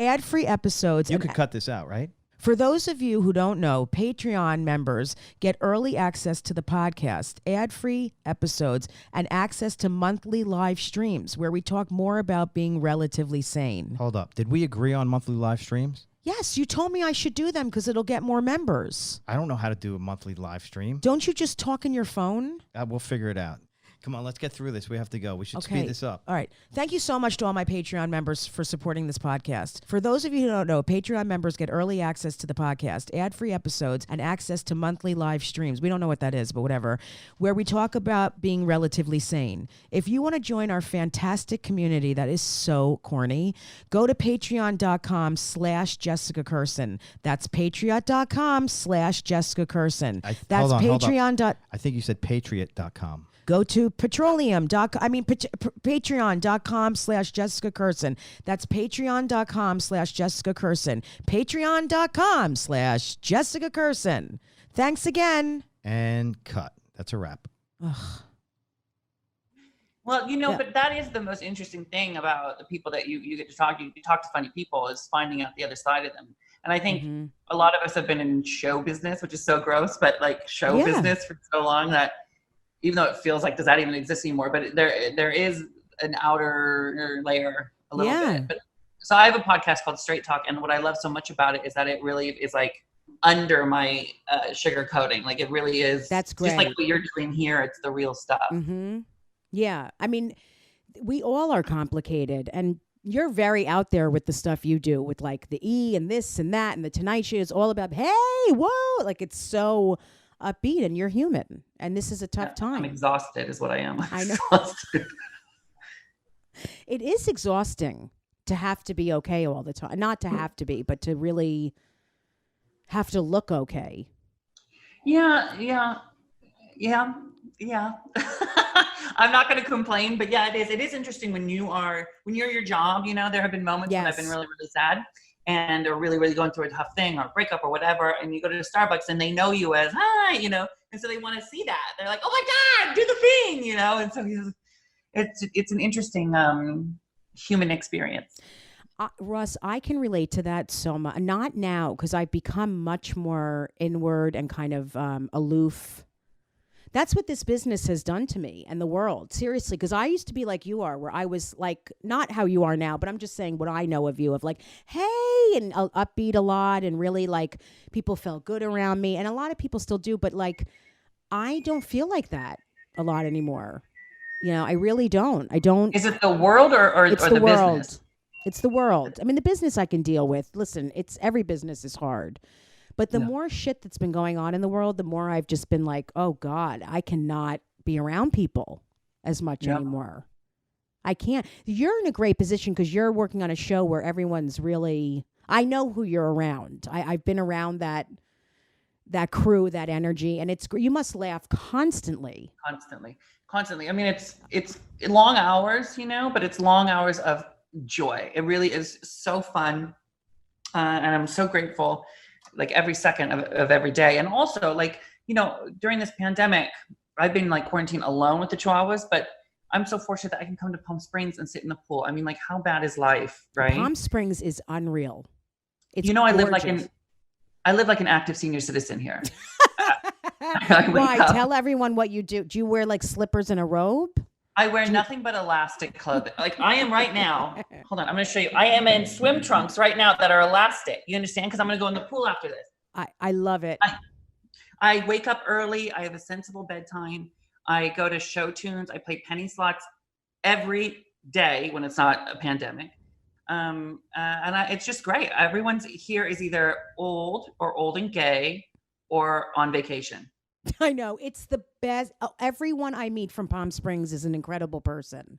Ad-free episodes. You could cut this out, right? For those of you who don't know, Patreon members get early access to the podcast, ad-free episodes, and access to monthly live streams where we talk more about being relatively sane. Hold up. Did we agree on monthly live streams? Yes, you told me I should do them because it'll get more members. I don't know how to do a monthly live stream. Don't you just talk in your phone? We'll figure it out. Come on, let's get through this. We have to go. We should speed this up. All right. Thank you so much to all my Patreon members for supporting this podcast. For those of you who don't know, Patreon members get early access to the podcast, ad-free episodes, and access to monthly live streams. We don't know what that is, but whatever, where we talk about being relatively sane. If you want to join our fantastic community that is so corny, go to patreon.com/Jessica Kirson. That's patreon.com/Jessica Kirson. That's Patreon. I think you said patriot.com. Go to patreon.com/Jessica Kirson. That's patreon.com/Jessica Kirson. Patreon.com/Jessica Kirson. Thanks again. And cut. That's a wrap. Ugh. Well, but that is the most interesting thing about the people that you get to talk to. You talk to funny people is finding out the other side of them. And I think a lot of us have been in show business, which is so gross, but like show business for so long that even though it feels like, does that even exist anymore? But there is an outer layer a little bit. But, so I have a podcast called Straight Talk. And what I love so much about it is that it really is like under my sugar coating. Like it really is. That's great. Just like what you're doing here. It's the real stuff. Mm-hmm. Yeah. I mean, we all are complicated, and you're very out there with the stuff you do with like the E and this and that. And the Tonight Show is all about, hey, whoa. Like it's so upbeat, and you're human, and this is a tough time. I'm exhausted is what I am. I know. It is exhausting to have to be okay all the time. Not to have to be, but to really have to look okay. Yeah. I'm not going to complain, but yeah, it is interesting when you're your job, there have been moments when I've been really, really sad and are really, really going through a tough thing or a breakup or whatever. And you go to Starbucks and they know you as, hi, and so they want to see that. They're like, oh my God, do the thing, and so it's an interesting human experience. Ross, I can relate to that so much. Not now, because I've become much more inward and kind of aloof. That's what this business has done to me and the world. Seriously, because I used to be like you are, where I was like, not how you are now, but I'm just saying what I know of you, of like, hey, and upbeat a lot, and really like people felt good around me. And a lot of people still do, but like, I don't feel like that a lot anymore. I really don't. I don't. Is it the world or the world. Business? It's the world. I mean, the business I can deal with. Listen, every business is hard. But the more shit that's been going on in the world, the more I've just been like, oh God, I cannot be around people as much anymore. I can't. You're in a great position because you're working on a show where everyone's really, I know who you're around. I've been around that crew, that energy, and you must laugh constantly. Constantly. I mean, it's long hours, but it's long hours of joy. It really is so fun. And I'm so grateful, like every second of every day. And also like, during this pandemic, I've been like quarantined alone with the Chihuahuas, but I'm so fortunate that I can come to Palm Springs and sit in the pool. I mean, like how bad is life, right? Palm Springs is unreal. It's I live like an active senior citizen here. Why? Tell everyone what you do. Do you wear like slippers and a robe? I wear nothing but elastic clothing. Like I am right now. Hold on, I'm going to show you. I am in swim trunks right now that are elastic. You understand? Because I'm going to go in the pool after this. I love it. I wake up early. I have a sensible bedtime. I go to show tunes. I play penny slots every day when it's not a pandemic. It's just great. Everyone's here is either old and gay or on vacation. I know. It's the best. Everyone I meet from Palm Springs is an incredible person.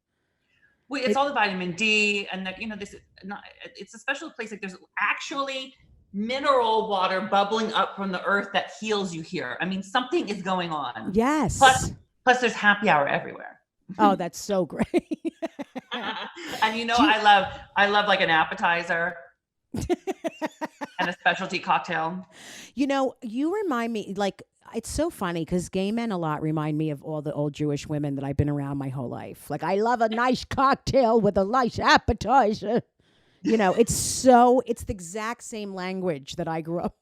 Well, it's all the vitamin D, and it's a special place. Like there's actually mineral water bubbling up from the earth that heals you here. I mean, something is going on. Yes. Plus there's happy hour everywhere. Oh, that's so great. And I love like an appetizer and a specialty cocktail. You remind me, like, it's so funny because gay men a lot remind me of all the old Jewish women that I've been around my whole life. Like, I love a nice cocktail with a nice appetizer. You know, it's the exact same language that I grew up.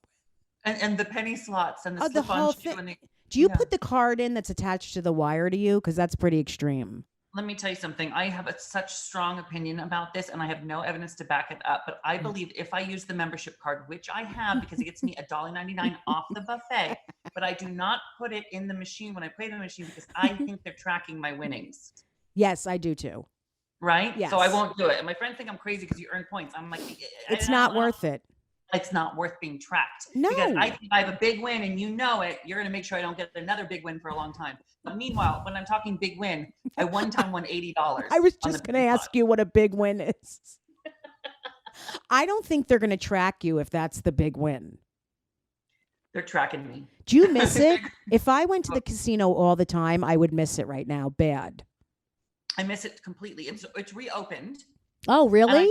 And the penny slots and the Oh, the slip-on whole shoe thing. and the, Do you yeah. put the card in that's attached to the wire to you? Because that's pretty extreme. Let me tell you something. I have such strong opinion about this, and I have no evidence to back it up. But I believe if I use the membership card, which I have because it gets me $1.99 off the buffet, but I do not put it in the machine when I play the machine because I think they're tracking my winnings. Yes, I do too. Right? Yes. So I won't do it. And my friends think I'm crazy because you earn points. I'm like, It's not worth it. It's not worth being tracked. No. Because I think I have a big win and you know it, you're going to make sure I don't get another big win for a long time. But meanwhile, when I'm talking big win, I one time won $80. I was just going to ask you what a big win is. I don't think they're going to track you if that's the big win. They're tracking me. Do you miss it? If I went to the casino all the time, I would miss it right now. Bad. I miss it completely. It's reopened. Oh, really?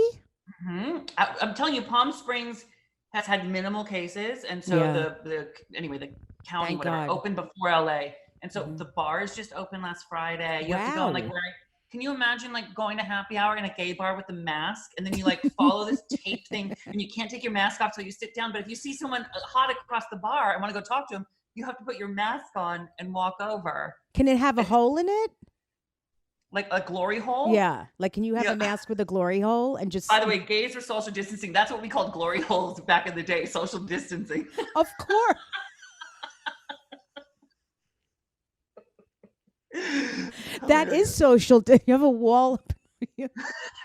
I'm telling you, Palm Springs has had minimal cases, and so the county Thank whatever God. opened before LA, and so the bars just opened last Friday. You have to go and can you imagine like going to happy hour in a gay bar with a mask, and then you like follow this tape thing, and you can't take your mask off, so you sit down. But if you see someone hot across the bar and want to go talk to them, you have to put your mask on and walk over. Can it have a hole in it? Like a glory hole? Yeah. Like, can you have a mask with a glory hole and just... By the way, gays are social distancing. That's what we called glory holes back in the day, social distancing. Of course. That is social. You have a wall.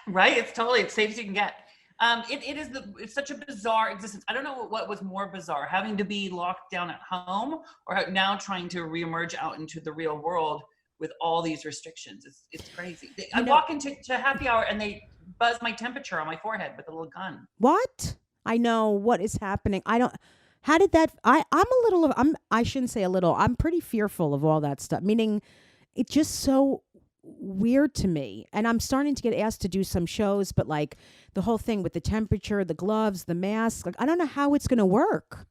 Right? It's safe as you can get. It's such a bizarre existence. I don't know what was more bizarre, having to be locked down at home or now trying to reemerge out into the real world with all these restrictions. It's crazy. I walk into happy hour and they buzz my temperature on my forehead with a little gun. What? I know what is happening. How did that? I shouldn't say a little. I'm pretty fearful of all that stuff. Meaning, it's just so weird to me. And I'm starting to get asked to do some shows, but like the whole thing with the temperature, the gloves, the mask. Like I don't know how it's going to work.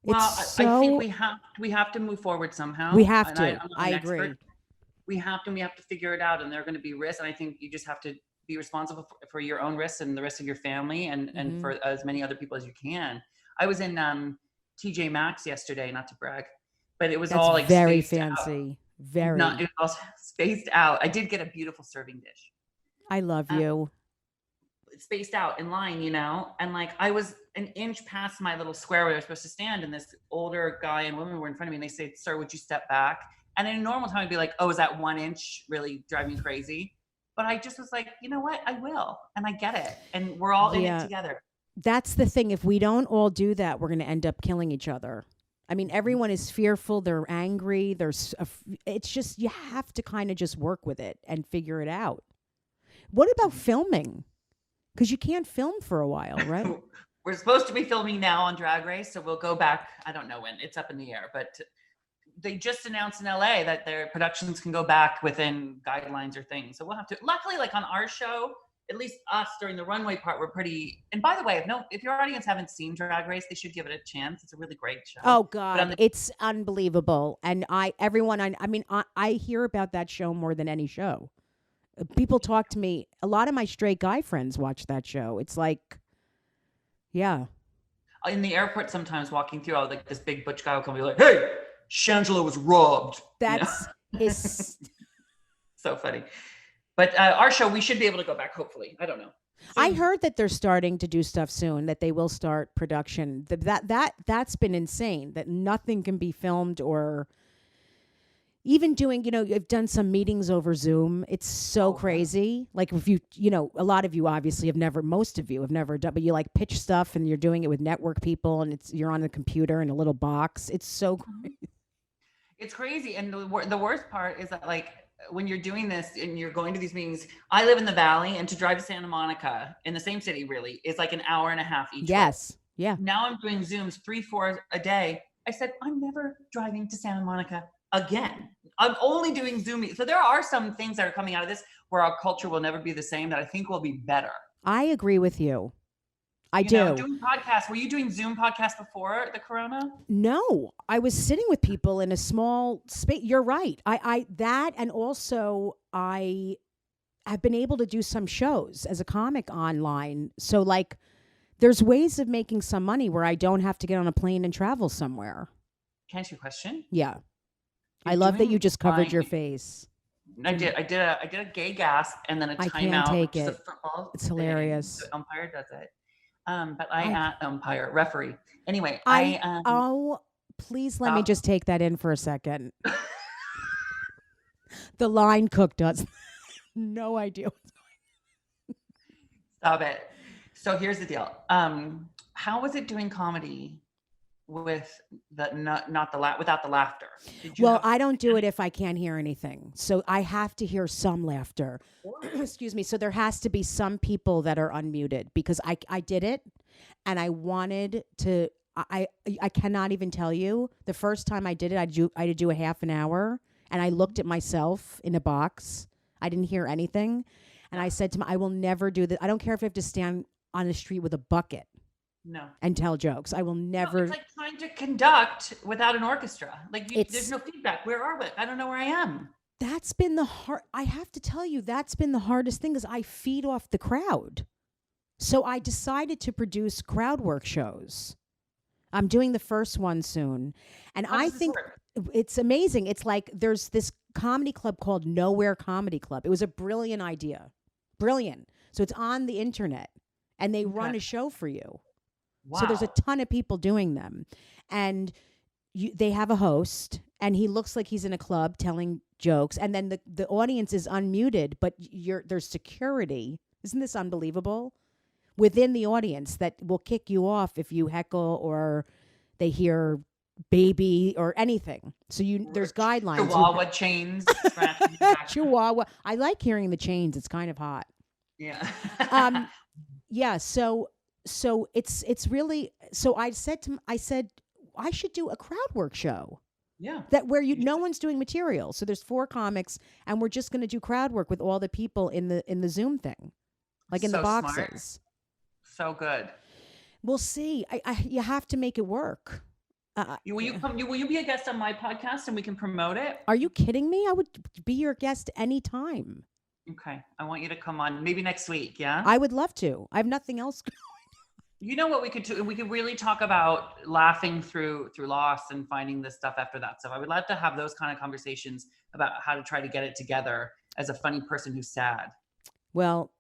Well, I think we have to move forward somehow. We have to. I agree. We have to figure it out, and there are going to be risks. And I think you just have to be responsible for your own risks and the rest of your family, and for as many other people as you can. I was in TJ Maxx yesterday, not to brag, but it was all like very fancy. Very. It was all spaced out. I did get a beautiful serving dish. I love you. Spaced out in line, and like I was an inch past my little square where I was supposed to stand, and this older guy and woman were in front of me, and they said, "Sir, would you step back?" And in a normal time, I'd be like, "Oh, is that 1 inch really driving me crazy?" But I just was like, you know what? I will, and I get it, and we're all in it together. That's the thing. If we don't all do that, we're going to end up killing each other. I mean, everyone is fearful. They're angry. It's just, you have to kind of just work with it and figure it out. What about filming? Because you can't film for a while, right? We're supposed to be filming now on Drag Race, so we'll go back. I don't know when. It's up in the air, but they just announced in LA that their productions can go back within guidelines or things. So we'll have to, luckily, like on our show, at least us during the runway part, we're pretty, and by the way, if your audience haven't seen Drag Race, they should give it a chance. It's a really great show. Oh God, it's unbelievable. And I hear about that show more than any show. People talk to me, a lot of my straight guy friends watch that show. It's like, yeah. In the airport sometimes walking through, like this big butch guy will come and be like, "Hey, Shangela was robbed." That's his. So funny. But our show, we should be able to go back, hopefully. I don't know. I heard that they're starting to do stuff soon, that they will start production. That's been insane, that nothing can be filmed or even doing, you've done some meetings over Zoom. It's so crazy. Like if a lot of you obviously most of you have never done, but you like pitch stuff and you're doing it with network people and you're on the computer in a little box. It's so crazy. It's crazy. And the worst part is that like, when you're doing this and you're going to these meetings, I live in the Valley, and to drive to Santa Monica in the same city really is like an hour and a half each. Yes. way. Yeah. Now I'm doing Zooms 3-4 a day. I said, I'm never driving to Santa Monica again. I'm only doing Zoom. So there are some things that are coming out of this where our culture will never be the same that I think will be better. I agree with you. I do. Doing podcasts. Were you doing Zoom podcasts before the corona? No, I was sitting with people in a small space. You're right. I and also I I've been able to do some shows as a comic online. So like, there's ways of making some money where I don't have to get on a plane and travel somewhere. Can I ask you a question? Yeah. You're I love that doing you just covered fine. your face. I did a gay gasp and then a I can't timeout. take which is a it. football It's thing. hilarious. The umpire does it. But I umpire, referee. Anyway, oh, please let me stop. just take that in for a second. The line cook does no idea. Stop it. So here's the deal. How was it doing comedy with the without the laughter? Well, I don't do it if I can't hear anything. So I have to hear some laughter. Excuse me. So there has to be some people that are unmuted because I did it and I wanted to. I cannot even tell you. The first time I did it, I had to do a half an hour and I looked at myself in a box. I didn't hear anything. And I said to I will never do that. I don't care if I have to stand on the street with a bucket. No. And tell jokes. I will never. No, it's like trying to conduct without an orchestra. Like there's no feedback. Where are we? I don't know where I am. That's been the hard. I have to tell you, that's been the hardest thing. Is I feed off the crowd. So I decided to produce crowd work shows. I'm doing the first one soon, and I think it's amazing. It's like there's this comedy club called Nowhere Comedy Club. It was a brilliant idea, brilliant. So it's on the internet, and they run a show for you. Wow. So there's a ton of people doing them. And they have a host, and he looks like he's in a club telling jokes. And then the audience is unmuted, but there's security. Isn't this unbelievable? Within the audience that will kick you off if you heckle or they hear baby or anything. So there's guidelines. Chihuahua chains. Chihuahua. I like hearing the chains. It's kind of hot. Yeah. Yeah. So it's really, so I said I should do a crowd work show. Yeah. Where no one's doing material. So there's 4 comics and we're just going to do crowd work with all the people in the Zoom thing. Like in the boxes. Smart. So good. We'll see. You have to make it work. Will you be a guest on my podcast and we can promote it? Are you kidding me? I would be your guest anytime. Okay. I want you to come on maybe next week. Yeah. I would love to. I have nothing else going. You know what we could do? We could really talk about laughing through loss and finding this stuff after that. So I would love to have those kind of conversations about how to try to get it together as a funny person who's sad. Well,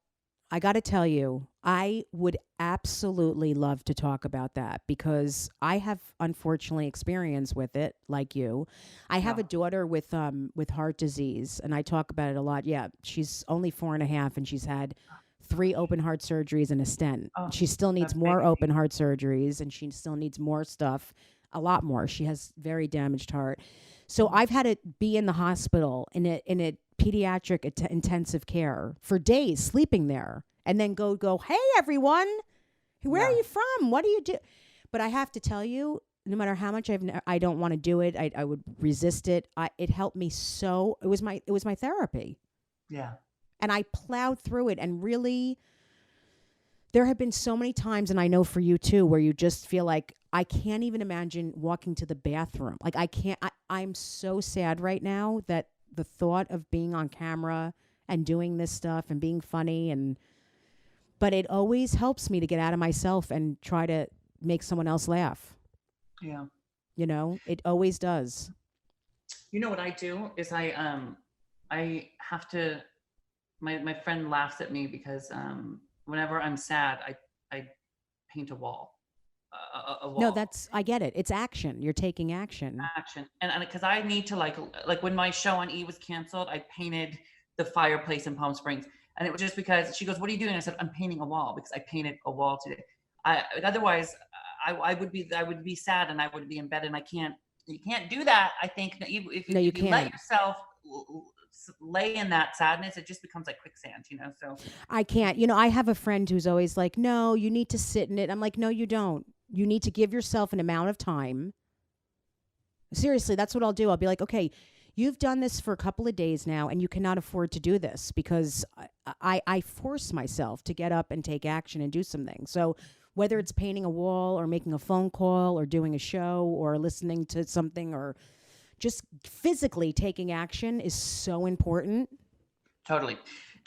I got to tell you, I would absolutely love to talk about that because I have unfortunately experience with it, like you. I have a daughter with heart disease, and I talk about it a lot. Yeah, she's only 4.5, and she's had 3 open heart surgeries and a stent. Oh, she still needs more open heart surgeries, and she still needs more stuff, a lot more. She has very damaged heart. So I've had to be in the hospital in a pediatric intensive care for days, sleeping there, and then go, hey, everyone, where are you from? What do you do? But I have to tell you, no matter how much I don't want to do it, I would resist it. It helped me so. It was my therapy. Yeah. And I plowed through it, and really, there have been so many times, and I know for you too, where you just feel like, I can't even imagine walking to the bathroom. Like I'm so sad right now that the thought of being on camera and doing this stuff and being funny but it always helps me to get out of myself and try to make someone else laugh. Yeah. You know, it always does. You know what I do is I have to, my friend laughs at me because whenever I'm sad, I paint a wall. A wall. No, I get it. It's action. You're taking action. And because I need to like when my show on E was canceled, I painted the fireplace in Palm Springs. And it was just because she goes, what are you doing? I said, I'm painting a wall because I painted a wall today. Otherwise I would be sad and I would be in bed, and you can't do that. I think if you let yourself lay in that sadness, it just becomes like quicksand, so. I can't, I have a friend who's always like, no, you need to sit in it. I'm like, no, you don't. You need to give yourself an amount of time. Seriously, that's what I'll do. I'll be like, okay, you've done this for a couple of days now, and you cannot afford to do this because I force myself to get up and take action and do something. So whether it's painting a wall or making a phone call or doing a show or listening to something or just physically taking action is so important. Totally.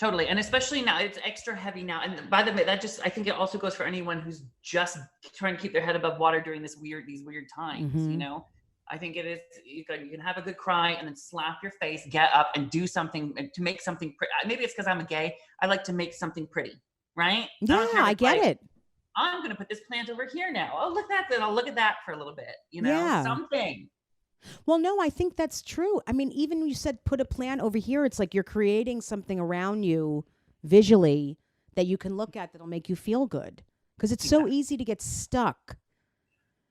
Totally. And especially now, it's extra heavy now. And by the way, I think it also goes for anyone who's just trying to keep their head above water during these weird times, you know? I think it is, you can have a good cry and then slap your face, get up and do something to make something pretty. Maybe it's because I'm a gay. I like to make something pretty, right? Yeah, I get it. I'm going to put this plant over here now. Oh, look at that. I'll look at that for a little bit, you know, something. Well, no, I think that's true. I mean, even when you said put a plant over here, it's like you're creating something around you visually that you can look at that'll make you feel good. Because it's so easy to get stuck.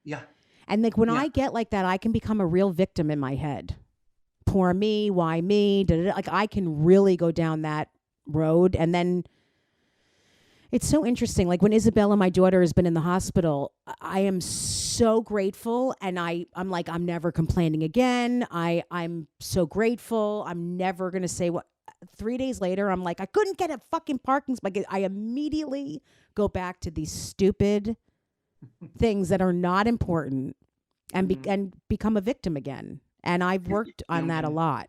Yeah. And like when I get like that, I can become a real victim in my head. Poor me, why me? Like I can really go down that road. And then it's so interesting. Like when Isabella, my daughter, has been in the hospital, I am so grateful. And I'm like, I'm never complaining again. I'm so grateful. I'm never going to say what. 3 days later, I'm like, I couldn't get a fucking parking spot. I immediately go back to these stupid things that are not important and become a victim again. And I've worked on that a lot.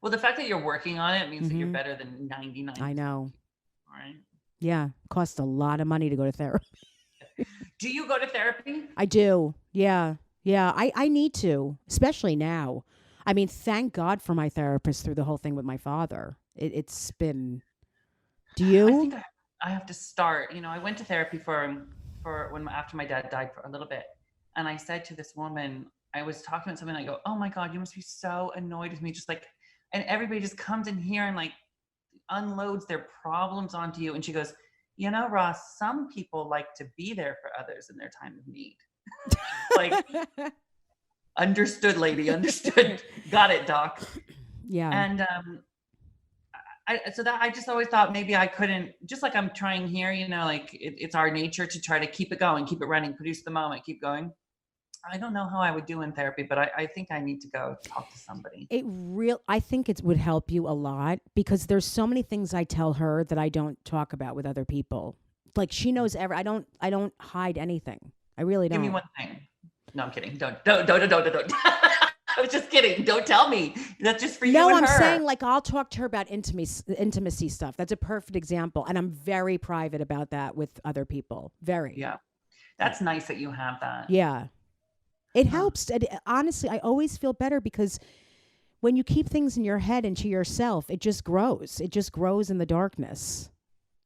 Well, the fact that you're working on it means that you're better than 99. I know. All right. Yeah. Costs a lot of money to go to therapy. Do you go to therapy? I do. Yeah. Yeah. I need to, especially now. I mean, thank God for my therapist through the whole thing with my father. It's been, do you? I think I have to start. You know, I went to therapy for when after my dad died for a little bit. And I said to this woman, I was talking about something, I go, oh my God, you must be so annoyed with me. Just like, and everybody just comes in here and like unloads their problems onto you. And she goes, you know, Ross, some people like to be there for others in their time of need. Like, understood, lady, understood. Got it, doc. Yeah. And I just always thought maybe I couldn't, just like I'm trying here, you know, like it's our nature to try to keep it going, keep it running, produce the moment, keep going. I don't know how I would do in therapy, but I think I need to go talk to somebody. I think it would help you a lot because there's so many things I tell her that I don't talk about with other people. Like she knows I don't hide anything. I really don't. Give me one thing. No, I'm kidding. Don't. I was just kidding. Don't tell me. That's just for you and her. No, I'm saying like I'll talk to her about intimacy stuff. That's a perfect example. And I'm very private about that with other people. Very. Yeah. That's nice that you have that. Yeah. It helps. Honestly, I always feel better because when you keep things in your head and to yourself, it just grows. It just grows in the darkness.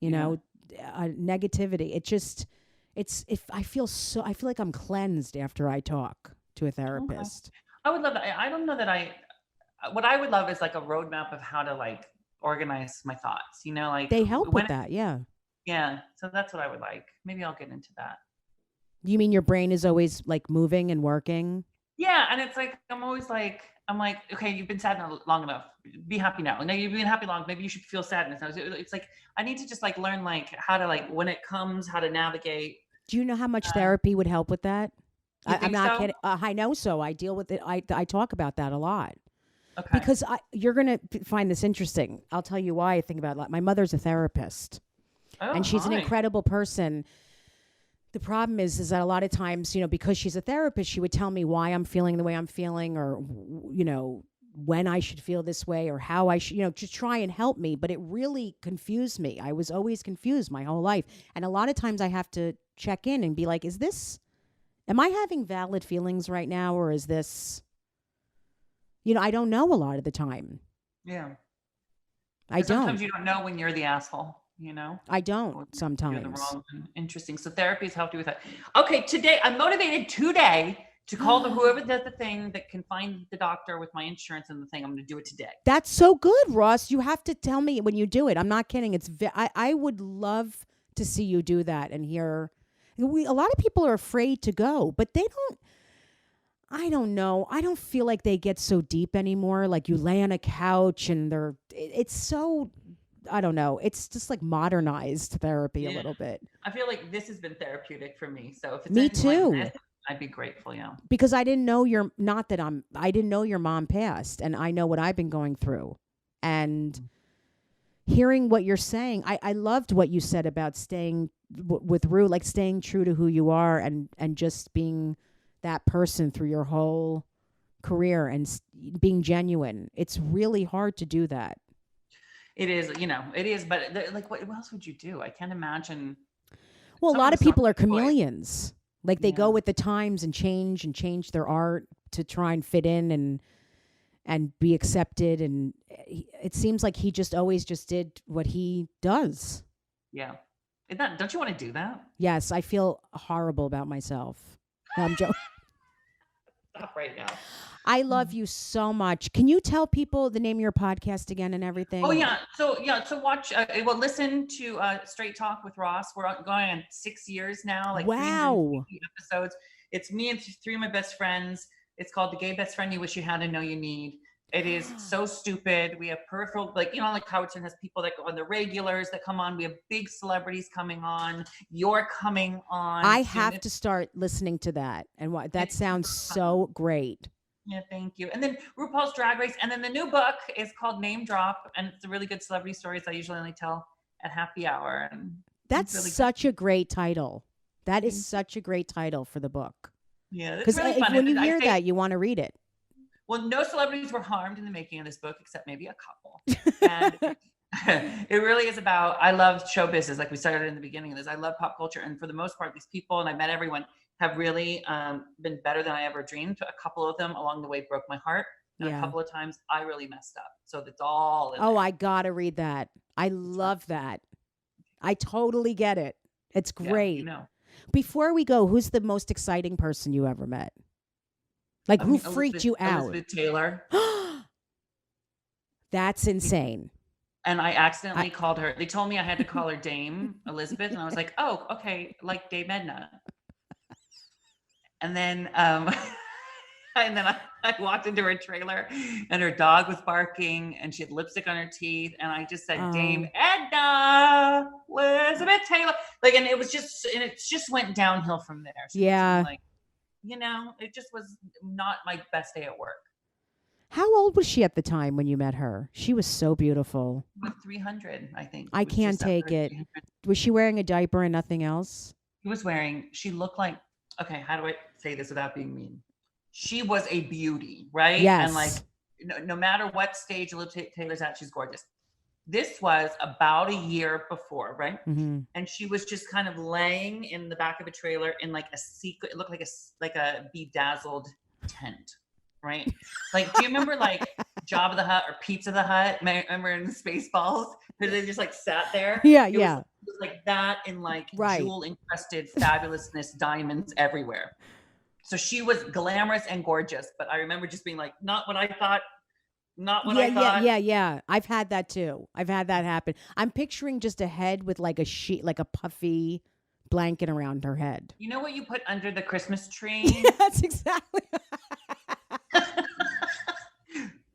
You know, negativity. I feel like I'm cleansed after I talk to a therapist. Okay. I would love that. I don't know that what I would love is like a roadmap of how to like organize my thoughts, you know, like they help with that. Yeah. Yeah. So that's what I would like. Maybe I'll get into that. You mean your brain is always like moving and working? Yeah. And it's like, I'm like, okay, you've been sad long enough. Be happy now. Now you've been happy long. Maybe you should feel sadness now. It's like, I need to just like learn like how to like, when it comes, how to navigate. Do you know how much therapy would help with that? I'm not kidding. I know so. I deal with it. I talk about that a lot. Okay. Because you're going to find this interesting. I'll tell you why I think about it. My mother's a therapist. Oh, and she's an incredible person. The problem is that a lot of times, you know, because she's a therapist, she would tell me why I'm feeling the way I'm feeling or, you know, when I should feel this way or how I should, you know, to try and help me. But it really confused me. I was always confused my whole life. And a lot of times I have to check in and be like, am I having valid feelings right now? Or is this, you know, I don't know a lot of the time. Yeah. I don't. Sometimes you don't know when you're the asshole, you know? I don't sometimes. You're the wrong one. Interesting. So therapy has helped you with that. Okay, today, I'm motivated today to call whoever does the thing that can find the doctor with my insurance and the thing. I'm going to do it today. That's so good, Ross. You have to tell me when you do it. I'm not kidding. I would love to see you do that and hear. A lot of people are afraid to go, but they don't. I don't know. I don't feel like they get so deep anymore. Like you lay on a couch and it's so, I don't know. It's just like modernized therapy a little bit. I feel like this has been therapeutic for me. So if it's me too. Like this, I'd be grateful. Yeah. Because I didn't know I didn't know your mom passed, and I know what I've been going through, and hearing what you're saying, I loved what you said about staying with Rue, like staying true to who you are and just being that person through your whole career and being genuine. It's really hard to do that. It is, it is. But like, what else would you do? I can't imagine. Well, a Some lot of of the people are songs are chameleons. Like they Yeah. go with the times and change their art to try and fit in and be accepted. And it seems like he just always just did what he does. Yeah. Don't you want to do that? Yes, I feel horrible about myself. No, I'm joking. Stop right now. I love you so much. Can you tell people the name of your podcast again and everything? Oh yeah. So watch. Listen to Straight Talk with Ross. We're going on 6 years now. Like Wow. 350 episodes. It's me and three of my best friends. It's called The Gay Best Friend You Wish You Had and Know You Need. It is so stupid. We have peripheral, like Howard Stern has people that go on the regulars that come on. We have big celebrities coming on. You're coming on. I soon. have to start listening to that. And that It's sounds super so great. Yeah, thank you. And then RuPaul's Drag Race. And then the new book is called Name Drop. And it's a really good celebrity stories I usually only tell at happy hour. And That's really such a great title. That is such a great title for the book. Yeah, it's Because really fun. when you And hear that, you want to read it. Well, no celebrities were harmed in the making of this book, except maybe a couple. And it really is about, I love show business. Like we started in the beginning of this. I love pop culture. And for the most part, these people, and I met everyone, have really been better than I ever dreamed. A couple of them along the way broke my heart. And a couple of times I really messed up. So it's all in there. I got to read that. I love that. I totally get it. It's great. Before we go, who's the most exciting person you ever met? Like, who freaked you out? Elizabeth Taylor. That's insane. And I accidentally called her. They told me I had to call her Dame Elizabeth. And I was like, oh, okay, like Dame Edna. And then I walked into her trailer and her dog was barking and she had lipstick on her teeth. And I just said, Dame Edna, Elizabeth Taylor. And it just went downhill from there. It just was not my best day at work. How old was she at the time when you met her? She was so beautiful. 300, I think. I can't take it. Was she wearing a diaper and nothing else? She looked like, okay, how do I say this without being mean? She was a beauty, right? Yes. And no matter what stage Elizabeth Taylor's at, she's gorgeous. This was about a year before, right? Mm-hmm. And she was just kind of laying in the back of a trailer in like a secret. It looked like a bedazzled tent, right? Like, do you remember like Jabba the Hutt or Pizza the Hut? Remember in Spaceballs, where they just like sat there? Yeah, It was like that in like jewel encrusted fabulousness, diamonds everywhere. So she was glamorous and gorgeous, but I remember just being like, not what I thought. Not what I thought. Yeah. I've had that too. I've had that happen. I'm picturing just a head with like a sheet, like a puffy blanket around her head. You know what you put under the Christmas tree? That's exactly.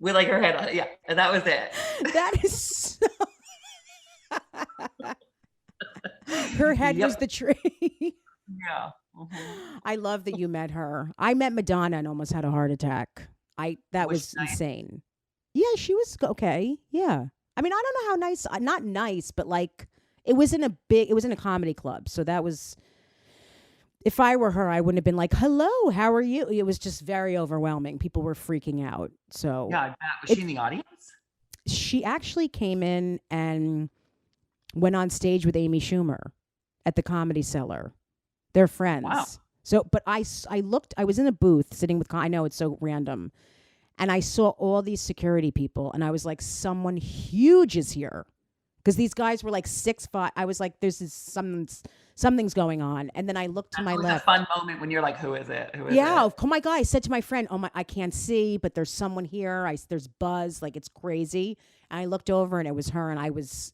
With like her head on it. Yeah, and that was it. That is so... Her head was the tree. Yeah. Mm-hmm. I love that you met her. I met Madonna and almost had a heart attack. That was insane. Yeah, she was okay. Yeah. I mean, I don't know how nice, not nice, but like it was in a comedy club. So that was, if I were her, I wouldn't have been like, hello, how are you? It was just very overwhelming. People were freaking out. So yeah, was she in the audience? She actually came in and went on stage with Amy Schumer at the Comedy Cellar. They're friends. Wow. So, but I was in a booth sitting with, I know it's so random. And I saw all these security people and I was like, someone huge is here. Because these guys were like 6'5". I was like, something's going on. And then I looked to my left. It was a fun moment when you're like, who is it? Who is it? Oh my God. I said to my friend, I can't see, but there's someone here. There's buzz, like it's crazy. And I looked over and it was her. And I was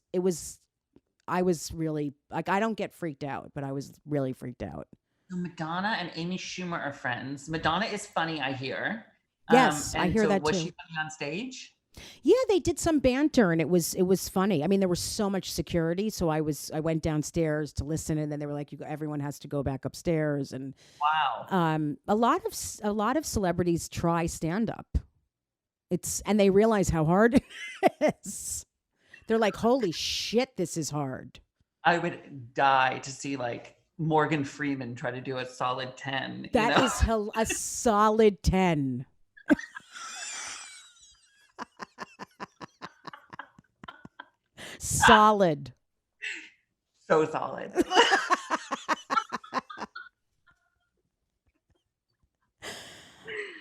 really, like, I don't get freaked out, but I was really freaked out. So Madonna and Amy Schumer are friends. Madonna is funny, I hear. Yes, I hear that too. Was she funny on stage? Yeah, they did some banter and it was funny. I mean, there was so much security, so I went downstairs to listen, and then they were like, everyone has to go back upstairs. And wow, a lot of celebrities try stand up. And they realize how hard it is. They're like, holy shit, this is hard. I would die to see like Morgan Freeman try to do a solid 10. That is a solid 10. Solid. So solid.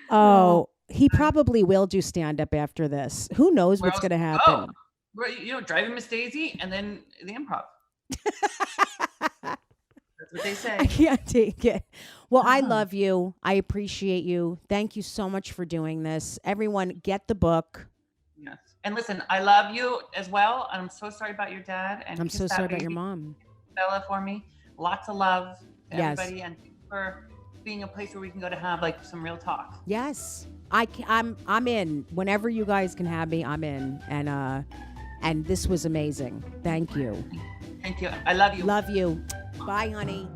Oh, he probably will do stand up after this. Who knows what's going to happen? Driving Miss Daisy and then the improv. That's what they say. I can't take it. Well, I love you. I appreciate you. Thank you so much for doing this. Everyone, get the book. Yes. And listen, I love you as well. I'm so sorry about your dad. And I'm kiss so that sorry about baby, your mom. Bella, for me. Lots of love to Yes. everybody, and for being a place where we can go to have like some real talk. Yes. I'm in. Whenever you guys can have me, I'm in. And this was amazing. Thank you. Thank you. I love you. Love you. Bye, honey.